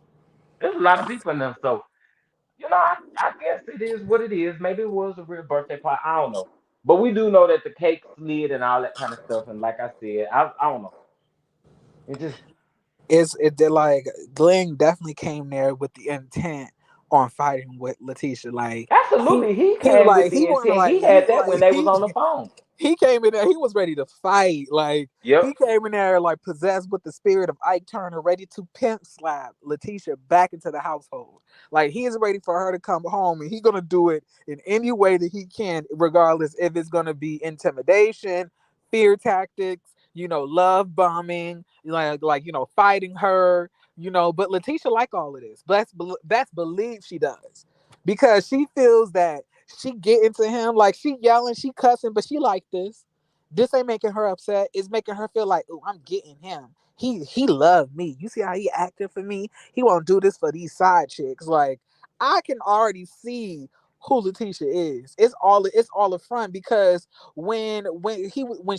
[SPEAKER 1] There's a lot of people in there. So I guess it is what it is. Maybe it was a real birthday party. I don't know. But we do know that the cake slid and all that kind of stuff. And like I said, I don't know. It just
[SPEAKER 2] It did like Glenn definitely came there with the intent on fighting with Letitia. Like
[SPEAKER 1] absolutely he
[SPEAKER 2] he
[SPEAKER 1] came with
[SPEAKER 2] like
[SPEAKER 1] the intent. He had that when they was on the phone.
[SPEAKER 2] he came in there. He was ready to fight. Like he
[SPEAKER 1] Yep.
[SPEAKER 2] came in there like possessed with the spirit of Ike Turner, ready to pimp slap Letitia back into the household. Like he is ready for her to come home, and he's gonna do it in any way that he can, regardless if it's gonna be intimidation, fear tactics, love bombing, fighting her. But Letitia like all of this. That's believe she does because she feels that she getting to him, like she yelling, she cussing, but she like this. This ain't making her upset. It's making her feel like, oh, I'm getting him. He loved me. You see how he acting for me? He won't do this for these side chicks. Like I can already see who Letitia is. It's all a front because when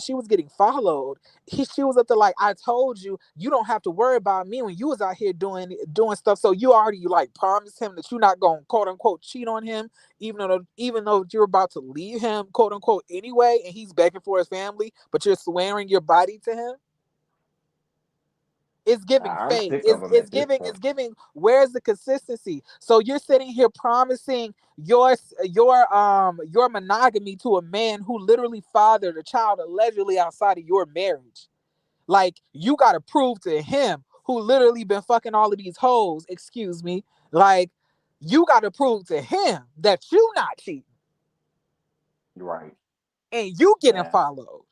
[SPEAKER 2] she was getting followed, she was up there like, I told you, you don't have to worry about me when you was out here doing stuff. So you already like promised him that you're not gonna quote unquote cheat on him, even though you're about to leave him, quote unquote, anyway, and he's begging for his family, but you're swearing your body to him. It's giving
[SPEAKER 1] I'm
[SPEAKER 2] fake.
[SPEAKER 1] sick of
[SPEAKER 2] It's
[SPEAKER 1] them
[SPEAKER 2] it's
[SPEAKER 1] at this
[SPEAKER 2] giving
[SPEAKER 1] point.
[SPEAKER 2] it's giving. Where's the consistency? So you're sitting here promising your monogamy to a man who literally fathered a child allegedly outside of your marriage. Like you gotta prove to him who literally been fucking all of these hoes, excuse me, like you gotta prove to him that you not cheating
[SPEAKER 1] Right.
[SPEAKER 2] and you getting
[SPEAKER 1] Yeah.
[SPEAKER 2] followed.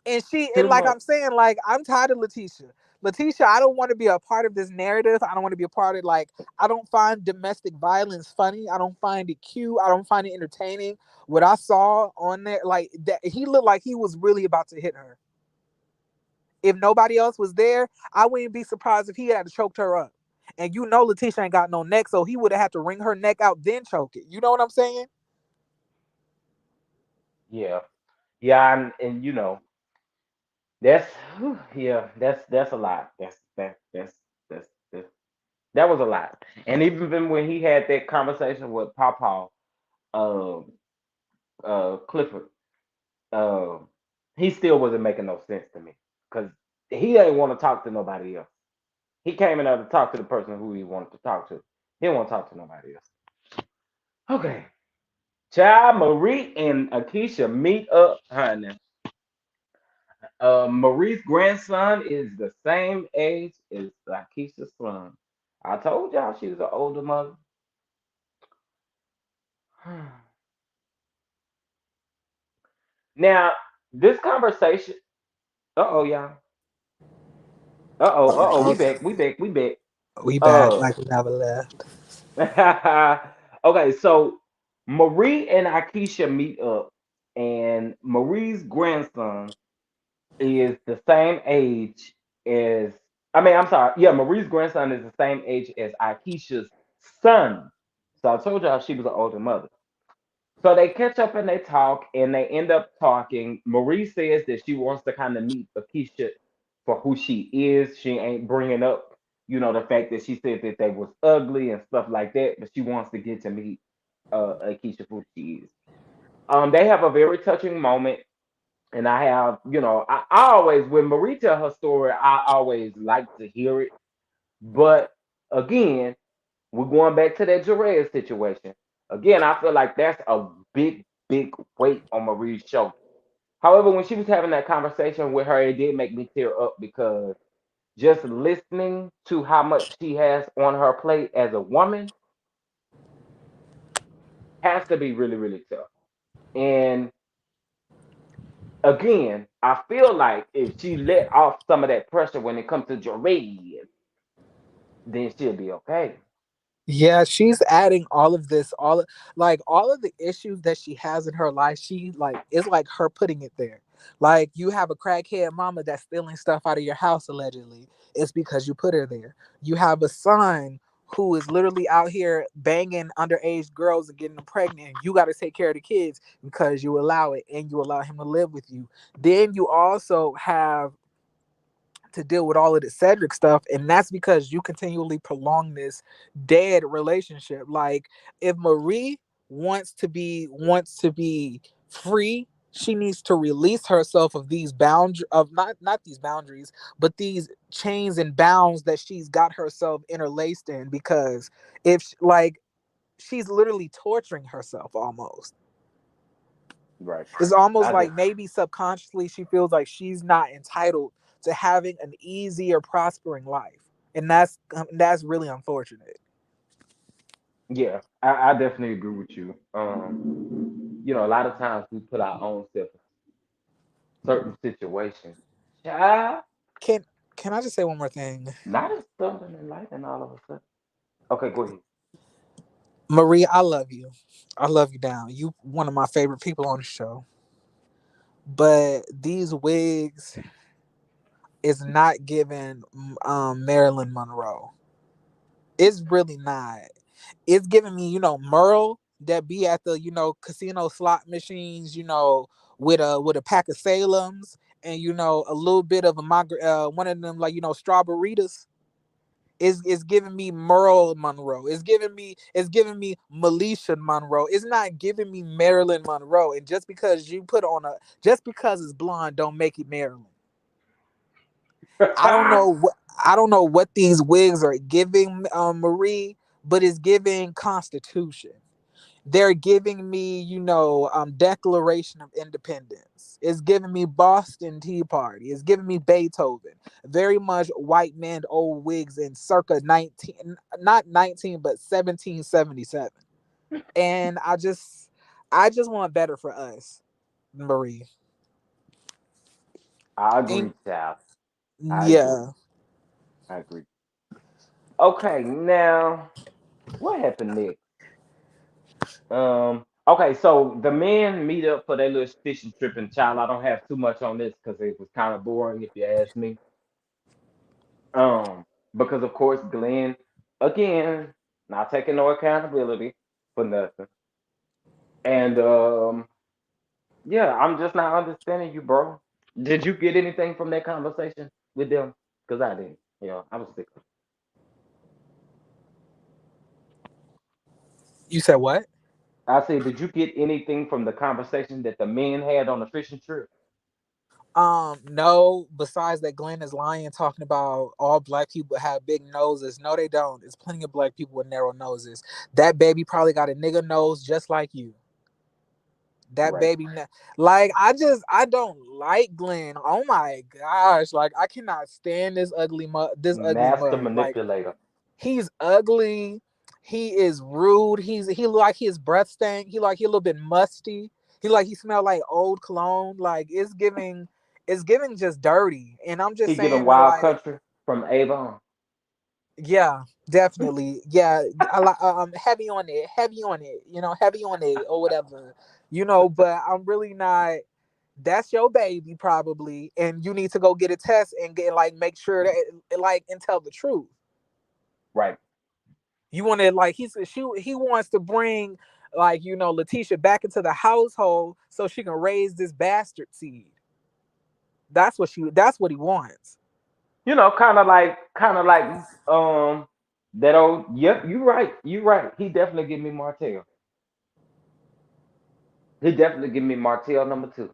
[SPEAKER 2] And
[SPEAKER 1] Too
[SPEAKER 2] like
[SPEAKER 1] much.
[SPEAKER 2] I'm saying, like I'm tired of Letitia. Letitia, I don't want to be a part of this narrative. I don't want to be a part of like I don't find domestic violence funny. I don't find it cute. I don't find it entertaining. What I saw on there, like that he looked like he was really about to hit her. If nobody else was there, I wouldn't be surprised if he had choked her up. And Letitia ain't got no neck, so he would have had to wring her neck out, then choke it. You know what I'm saying?
[SPEAKER 1] Yeah. Yeah, and that's yeah, that's a lot. That's that was a lot. And even when he had that conversation with Papa, Clifford, uh, he still wasn't making no sense to me because he didn't want to talk to nobody else. He came in there to talk to the person who he wanted to talk to. He didn't want to talk to nobody else. Okay. Child Marie and Akeisha meet up, honey. Marie's grandson is the same age as Akeisha's son. I told y'all she was an older mother. Now, this conversation. Uh oh, y'all. We
[SPEAKER 2] Okay.
[SPEAKER 1] back. We back. We back.
[SPEAKER 2] We back
[SPEAKER 1] Uh.
[SPEAKER 2] like we never left.
[SPEAKER 1] Okay, so Marie and Akeisha meet up, and Marie's grandson is the same age as. I mean, I'm sorry. Yeah, Marie's grandson is the same age as Akeisha's son. So I told y'all she was an older mother. So they catch up and they talk, and they end up talking. Marie says that she wants to kind of meet Akeisha for who she is. She ain't bringing up, the fact that she said that they was ugly and stuff like that, but she wants to get to meet Akeisha for who she is. They have a very touching moment, and I have, I always when Marie tell her story, I always like to hear it. But again, we're going back to that Jerez situation. Again, I feel like that's a big, big weight on Marie's shoulder. However, when she was having that conversation with her, it did make me tear up because just listening to how much she has on her plate as a woman has to be really, really tough. And again, I feel like if she let off some of that pressure when it comes to Jerez, then she'll be okay.
[SPEAKER 2] Yeah, she's adding all of this, all of the issues that she has in her life. She like it's like her putting it there. Like you have a crackhead mama that's stealing stuff out of your house allegedly. It's because you put her there. You have a son who is literally out here banging underage girls and getting them pregnant. You got to take care of the kids because you allow it and you allow him to live with you. Then you also have to deal with all of the Cedric stuff, and that's because you continually prolong this dead relationship. Like if Marie wants to be free, she needs to release herself of these boundaries of not these boundaries, but these chains and bounds that she's got herself interlaced in. Because like she's literally torturing herself almost.
[SPEAKER 1] Right.
[SPEAKER 2] It's almost
[SPEAKER 1] I
[SPEAKER 2] like
[SPEAKER 1] just,
[SPEAKER 2] maybe subconsciously she feels like she's not entitled to having an easy or prospering life, and that's really unfortunate.
[SPEAKER 1] yeah, I definitely agree with you. A lot of times we put our own self in certain situations. Child,
[SPEAKER 2] Can can I just say one more thing,
[SPEAKER 1] not as something in life and all of a sudden. Okay, go ahead.
[SPEAKER 2] Marie? I love you. I love you down. You one of my favorite people on the show. But these wigs is not giving Marilyn Monroe. It's really not. It's giving me, Merle that be at the, casino slot machines, with a pack of Salem's and a little bit of one of them like strawberries. Is giving me Merle Monroe. It's giving me Melisha Monroe. It's not giving me Marilyn Monroe. And just because it's blonde don't make it Marilyn. I don't know what I don't know what these wigs are giving Marie, but it's giving Constitution. They're giving me, Declaration of Independence. It's giving me Boston Tea Party. It's giving me Beethoven. Very much white man old wigs in circa 19, not 19, but 1777. And I just want better for us, Marie.
[SPEAKER 1] I agree,
[SPEAKER 2] And
[SPEAKER 1] child. I agree.
[SPEAKER 2] yeah,
[SPEAKER 1] I agree. Okay, now what happened next? Okay, so the men meet up for their little fishing trip, and child, I don't have too much on this because it was kind of boring, if you ask me. Um, because of course Glenn, again, not taking no accountability for nothing, and yeah, I'm just not understanding you, bro. Did you get anything from that conversation with them? Because I didn't. I was sick.
[SPEAKER 2] you said what?
[SPEAKER 1] I said, did you get anything from the conversation that the men had on the fishing trip?
[SPEAKER 2] No, besides that Glenn is lying talking about all black people have big noses. No, they don't. There's plenty of black people with narrow noses. That baby probably got a nigga nose just like you. That
[SPEAKER 1] Right.
[SPEAKER 2] baby like I don't like Glenn. Oh my gosh. Like I cannot stand this ugly
[SPEAKER 1] Master
[SPEAKER 2] mug. Like
[SPEAKER 1] manipulator.
[SPEAKER 2] he's ugly. He is rude. He like his breath stank. He a little bit musty. He smelled like old cologne. Like it's giving just dirty. And I'm just
[SPEAKER 1] He giving
[SPEAKER 2] saying that
[SPEAKER 1] Wild
[SPEAKER 2] like
[SPEAKER 1] Country from Avon.
[SPEAKER 2] yeah, definitely. Yeah, I like heavy on it, heavy on it or whatever. But I'm really not. That's your baby probably, and you need to go get a test and get like make sure that like and tell the truth.
[SPEAKER 1] Right.
[SPEAKER 2] You want to like he wants to bring like Letitia back into the household so she can raise this bastard seed. That's what he wants.
[SPEAKER 1] Kind of like that old. Yep, you right. You right. He definitely give me Martell. He definitely give me Martell number two.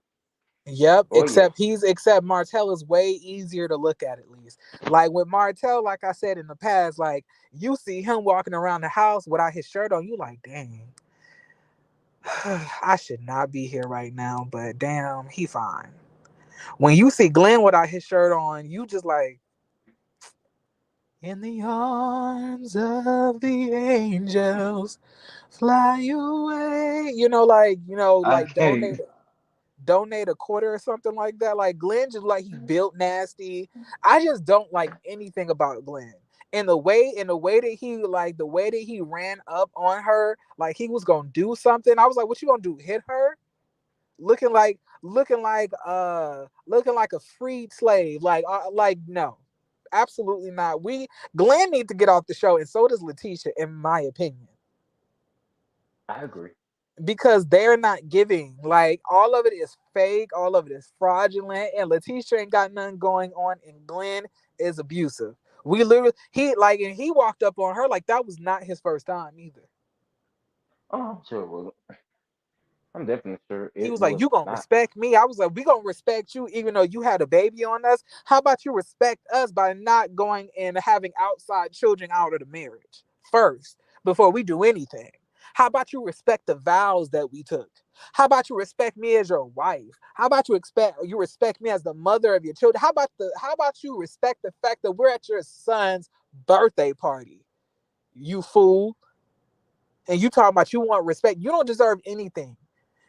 [SPEAKER 2] Yep,
[SPEAKER 1] Oh yeah.
[SPEAKER 2] except Martell is way easier to look at least. Like with Martell, like I said in the past, like you see him walking around the house without his shirt on, you like, dang, I should not be here right now, but damn, he fine. When you see Glenn without his shirt on, you just like in the arms of the angels, fly away.
[SPEAKER 1] I
[SPEAKER 2] Like
[SPEAKER 1] can't.
[SPEAKER 2] donate a quarter or something like that. Like Glenn just like he built nasty. I just don't like anything about Glenn. And the way that he ran up on her, like he was gonna do something. I was like, what you gonna do? Hit her? Looking like a freed slave. Like no. Absolutely not. Glenn need to get off the show, and so does Letitia, in my opinion,
[SPEAKER 1] I agree.
[SPEAKER 2] because they're not giving. Like all of it is fake, all of it is fraudulent, and Letitia ain't got nothing going on, and Glenn is abusive. We literally and he walked up on her like that was not his first time either.
[SPEAKER 1] Oh, I'm sure it was. I'm definitely sure
[SPEAKER 2] He
[SPEAKER 1] it
[SPEAKER 2] was like,
[SPEAKER 1] was
[SPEAKER 2] "You gonna
[SPEAKER 1] not.
[SPEAKER 2] respect me?" I was like, "We gonna respect you, even though you had a baby on us. How about you respect us by not going and having outside children out of the marriage first before we do anything? How about you respect the vows that we took? How about you respect me as your wife? How about you respect me as the mother of your children? How about you respect the fact that we're at your son's birthday party? You fool! And you talking about you want respect? You don't deserve anything.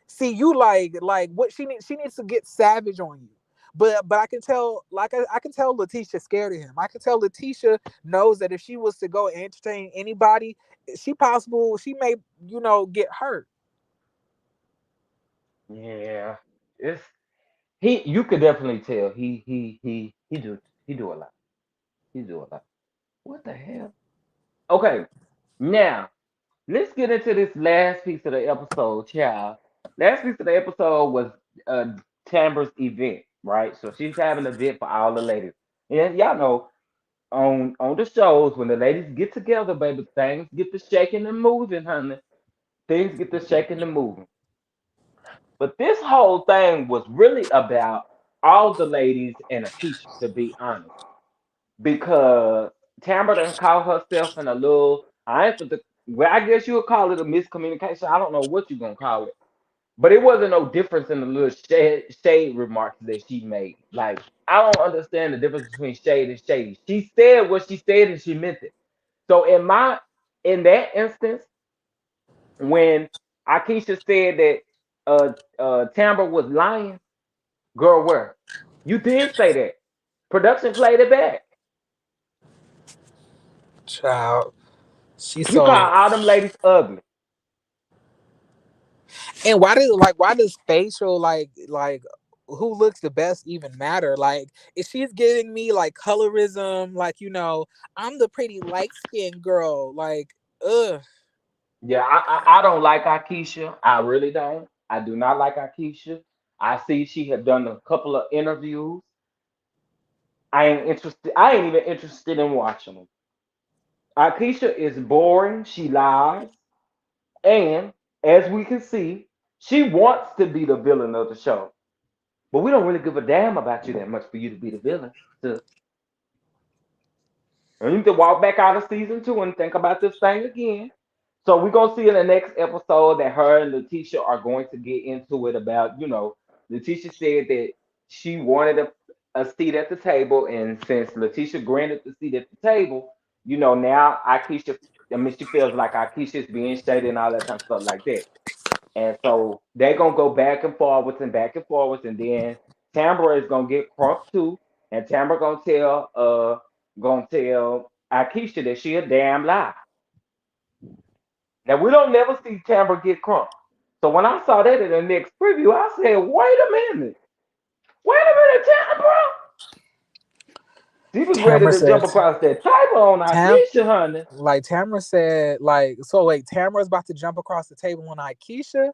[SPEAKER 2] See, you like what she needs to get savage on you. But I can tell I can tell Letitia scared of him. I can tell Letitia knows that if she was to go entertain anybody, she may get hurt.
[SPEAKER 1] Yeah. It's he. You could definitely tell he do a lot. He do a lot. What the hell? Okay. Now let's get into this last piece of the episode, child. Last piece of the episode was uh Tambra's event, right? So she's having an event for all the ladies. And y'all know on the shows when the ladies get together, baby, things get to shaking and moving, honey. Things get to shaking and moving. But this whole thing was really about all the ladies and Akeisha, to be honest, because Tamara done caught herself in a little. I ain't for the. Well, I guess you would call it a miscommunication. I don't know what you're gonna call it, but it wasn't no difference in the little shade remarks that she made. Like I don't understand the difference between shade and shady. She said what she said and she meant it. So in that instance, when Akeisha said that Tamara was lying, girl, where you did say that. Production played it back.
[SPEAKER 2] Child, she's
[SPEAKER 1] You
[SPEAKER 2] so.
[SPEAKER 1] call all them ladies ugly.
[SPEAKER 2] And why does facial like who looks the best even matter? Like if she's giving me like colorism, like I'm the pretty light skinned girl. Like ugh.
[SPEAKER 1] Yeah, I don't like Akeisha. I really don't. I do not like Akeisha. I see she had done a couple of interviews. I ain't interested. I ain't even interested in watching them. Akeisha is boring. She lies, and as we can see, she wants to be the villain of the show. But we don't really give a damn about you that much for you to be the villain. So, and you need to walk back out of season 2 and think about this thing again. So we're gonna see in the next episode that her and Letitia are going to get into it about, Letitia said that she wanted a seat at the table, and since Letitia granted the seat at the table, now Akeisha, I mean, she feels like Akeisha's being shaded and all that kind of stuff like that. And so they're gonna go back and forwards and back and forwards, and then Tambra is gonna get crunk too, and Tambra gonna tell Akeisha that she a damn lie. Now we don't never see Tambra get crunk. So when I saw that in the next preview, I said, wait a minute, Tambra. She was ready
[SPEAKER 2] Tamara
[SPEAKER 1] to jump
[SPEAKER 2] said
[SPEAKER 1] across that table on
[SPEAKER 2] Tam
[SPEAKER 1] Akeisha, honey.
[SPEAKER 2] like Tamara said, like, so wait, Tamara's about to jump across the table on Aikisha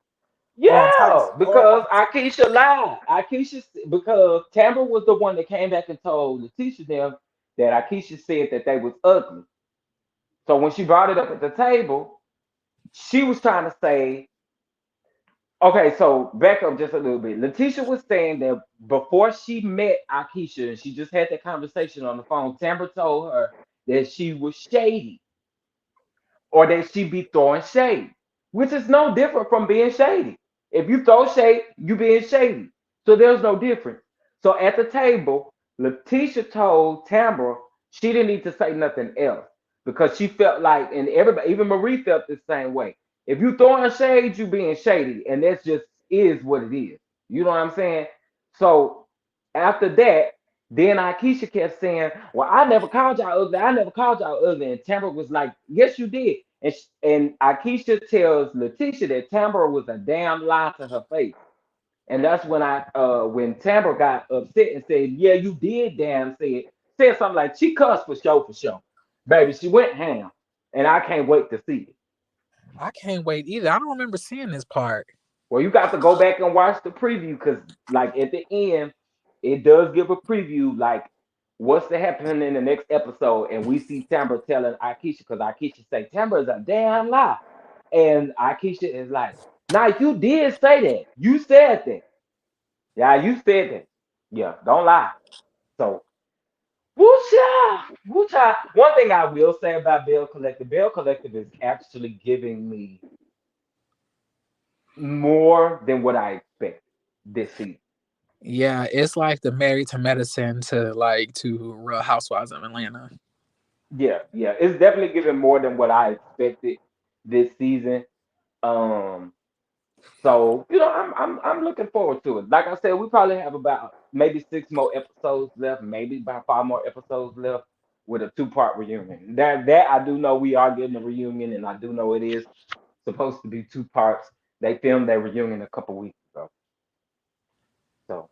[SPEAKER 2] or on
[SPEAKER 1] Yeah,
[SPEAKER 2] Tyson or
[SPEAKER 1] because
[SPEAKER 2] on
[SPEAKER 1] Akeisha lied. Because Tambra was the one that came back and told Letitia them that Akeisha said that they was ugly. So when she brought it up at the table, she was trying to say, okay, so back up just a little bit. Letitia was saying that before she met Akeisha and she just had that conversation on the phone, Tambra told her that she was shady or that she be throwing shade, which is no different from being shady. If you throw shade, you being shady. So there's no difference. So at the table, Letitia told Tambra she didn't need to say nothing else because she felt like, and everybody, even Marie felt the same way. If you throwing shade, you being shady, and that's just is what it is. You know what I'm saying? So after that, then Akeisha kept saying, "Well, I never called y'all ugly. I never called y'all ugly." And Tambra was like, "Yes, you did." And Akeisha tells Letitia that Tambra was a damn lie to her face. And that's when Tambra got upset and said, "Yeah, you did damn said something like she cussed for sure. Baby, she went ham. And I can't wait to see it.
[SPEAKER 2] I can't wait either. I don't remember seeing this part.
[SPEAKER 1] Well, you got to go back and watch the preview because, like, at the end, it does give a preview, like, what's to happen in the next episode. And we see Tambra telling Akeisha because Akeisha say Tambra is a damn lie. And Akeisha is like, "Nah, you did say that. You said that. Yeah, you said that. Yeah, don't lie." So, woo-cha, woo-cha. One thing I will say about Bell Collective is actually giving me more than what I expected this season.
[SPEAKER 2] Yeah, it's like the Married to Medicine to Real Housewives of Atlanta.
[SPEAKER 1] Yeah, yeah, it's definitely giving more than what I expected this season. Um, so I'm looking forward to it. Like I said, we probably have about maybe 6 more episodes left, maybe about 5 more episodes left with a two-part reunion. That I do know we are getting a reunion, and I do know it is supposed to be 2 parts. They filmed their reunion a couple weeks ago. So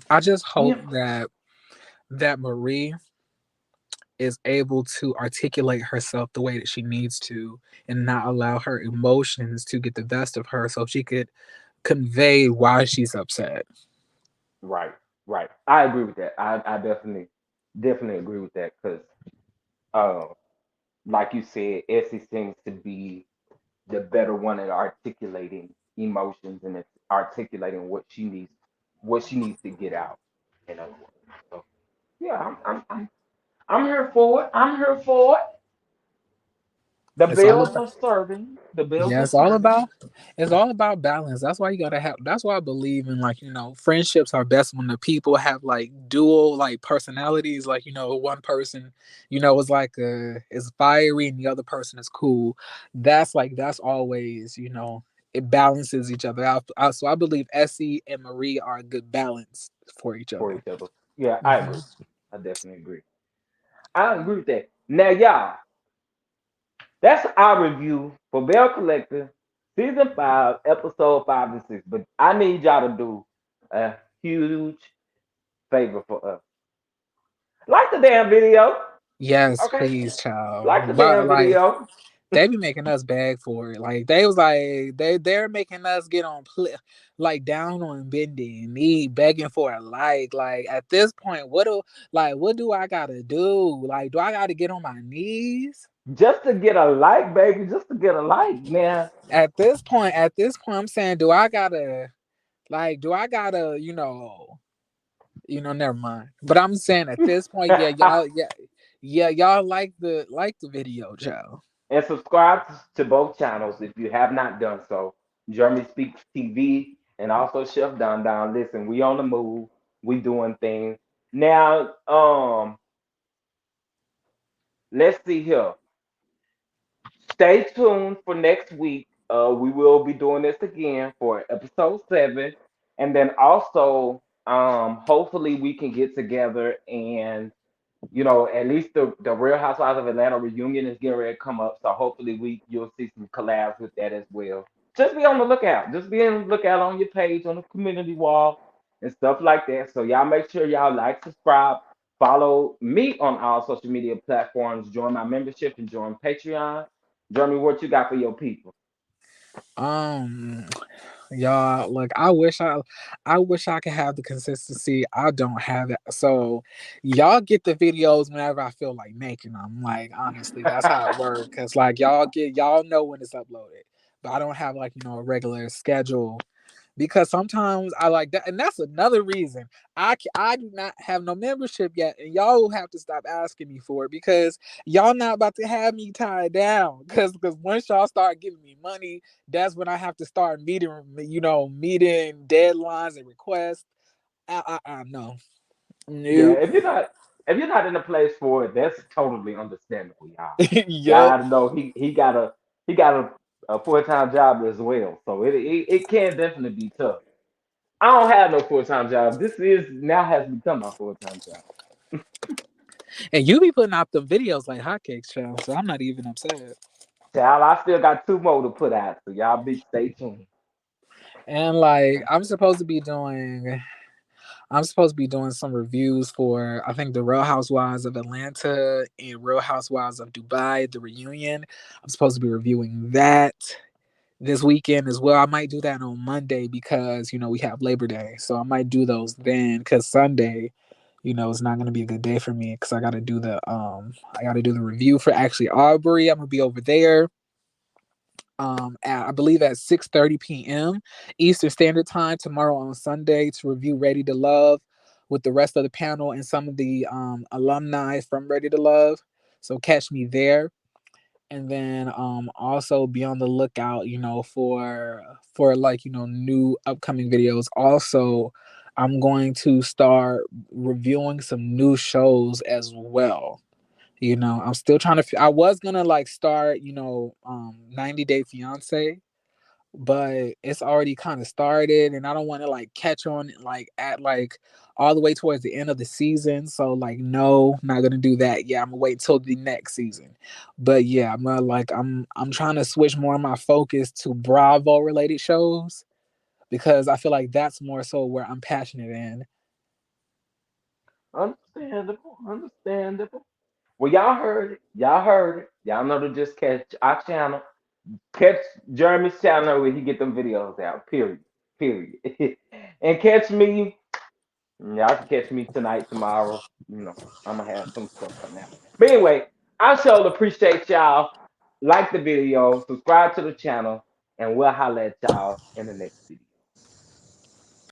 [SPEAKER 2] I just hope
[SPEAKER 1] yeah,
[SPEAKER 2] that Marie is able to articulate herself the way that she needs to and not allow her emotions to get the best of her so she could convey why she's upset.
[SPEAKER 1] right, right. I agree with that. I definitely agree with that because uh, like you said, Essie seems to be the better one at articulating emotions and it's articulating what she needs to get out. In other words, so yeah, I'm here for it. I'm here for it. The
[SPEAKER 2] It's all
[SPEAKER 1] bells
[SPEAKER 2] about
[SPEAKER 1] are serving. The bells
[SPEAKER 2] Yeah,
[SPEAKER 1] are serving.
[SPEAKER 2] it's all about balance. That's why you gotta have. That's why I believe in friendships are best when the people have like dual personalities. One person, is is fiery and the other person is cool. That's always it balances each other out. So I believe Essie and Marie are a good balance for each
[SPEAKER 1] For
[SPEAKER 2] other.
[SPEAKER 1] each other. Yeah, I
[SPEAKER 2] Hmm.
[SPEAKER 1] agree. I definitely agree. I agree with that. Now, y'all, that's our review for Bell Collector, season 5, episode 5 and 6. But I need y'all to do a huge favor for us. Like the damn video,
[SPEAKER 2] Yes,
[SPEAKER 1] okay?
[SPEAKER 2] please,
[SPEAKER 1] Like the
[SPEAKER 2] child. But
[SPEAKER 1] damn video.
[SPEAKER 2] they be making us beg for it. Like they was like they're making us get on down on bending knee begging for a like. Like at this point, what do I gotta do? Like do I gotta get on my knees?
[SPEAKER 1] Just to get a like, baby, just to get a like, man.
[SPEAKER 2] At this point, I'm saying, do I gotta like, do I gotta, never mind. But I'm saying at this point, yeah, y'all like the video, Joe.
[SPEAKER 1] And subscribe to both channels if you have not done so. Jeremy Speaks TV and also Chef Don Don. Listen, we on the move. We doing things. Now, let's see here. Stay tuned for next week. We will be doing this again for episode 7. And then also, hopefully we can get together and at least the Real Housewives of Atlanta reunion is getting ready to come up. So hopefully you'll see some collabs with that as well. Just be on the lookout. Just be on the lookout on your page, on the community wall, and stuff like that. So y'all make sure y'all like, subscribe, follow me on all social media platforms, join my membership, and join Patreon. Jeremy, what you got for your people?
[SPEAKER 2] Um, y'all, look, I wish I could have the consistency. I don't have it. So y'all get the videos whenever I feel like making them. Like honestly, that's how it works. Cause like y'all know when it's uploaded, but I don't have like a regular schedule because sometimes I like that, and that's another reason I do not have no membership yet, and y'all will have to stop asking me for it because y'all not about to have me tied down. Because once y'all start giving me money, that's when I have to start meeting deadlines and requests. No,
[SPEAKER 1] Yeah,
[SPEAKER 2] nope.
[SPEAKER 1] if you're not in a place for it, that's totally understandable, y'all.
[SPEAKER 2] Yup.
[SPEAKER 1] Y'all know he got a full time job as well, so it can definitely be tough. I don't have no full time job. This is now has become my full time job.
[SPEAKER 2] And you be putting out the videos like hotcakes, child. So I'm not even upset.
[SPEAKER 1] Child, I still got 2 more to put out, so y'all be stay tuned.
[SPEAKER 2] And like I'm supposed to be doing some reviews for I think the Real Housewives of Atlanta and Real Housewives of Dubai, the reunion. I'm supposed to be reviewing that this weekend as well. I might do that on Monday because we have Labor Day, so I might do those then. Because Sunday, it's not gonna be a good day for me because I got to do the review for actually Aubrey. I'm gonna be over there at I believe at 6:30 p.m. Eastern Standard Time tomorrow on Sunday to review Ready to Love with the rest of the panel and some of the alumni from Ready to Love. So catch me there, and then also be on the lookout, for like new upcoming videos. Also, I'm going to start reviewing some new shows as well. I'm still trying to. I was gonna like start, 90 Day Fiance, but it's already kind of started, and I don't want to like catch on like at like all the way towards the end of the season. So like, no, not gonna do that. Yeah, I'm gonna wait till the next season. But yeah, I'm trying to switch more of my focus to Bravo related shows because I feel like that's more so where I'm passionate in.
[SPEAKER 1] Understandable, understandable. Well, y'all heard it. Y'all heard it. Y'all know to just catch our channel. Catch Jeremy's channel where he get them videos out. Period. Period. And catch me. Y'all can catch me tonight, tomorrow. I'm gonna have some stuff coming out. But anyway, I sure appreciate y'all. Like the video, subscribe to the channel, and we'll holler at y'all in the next video.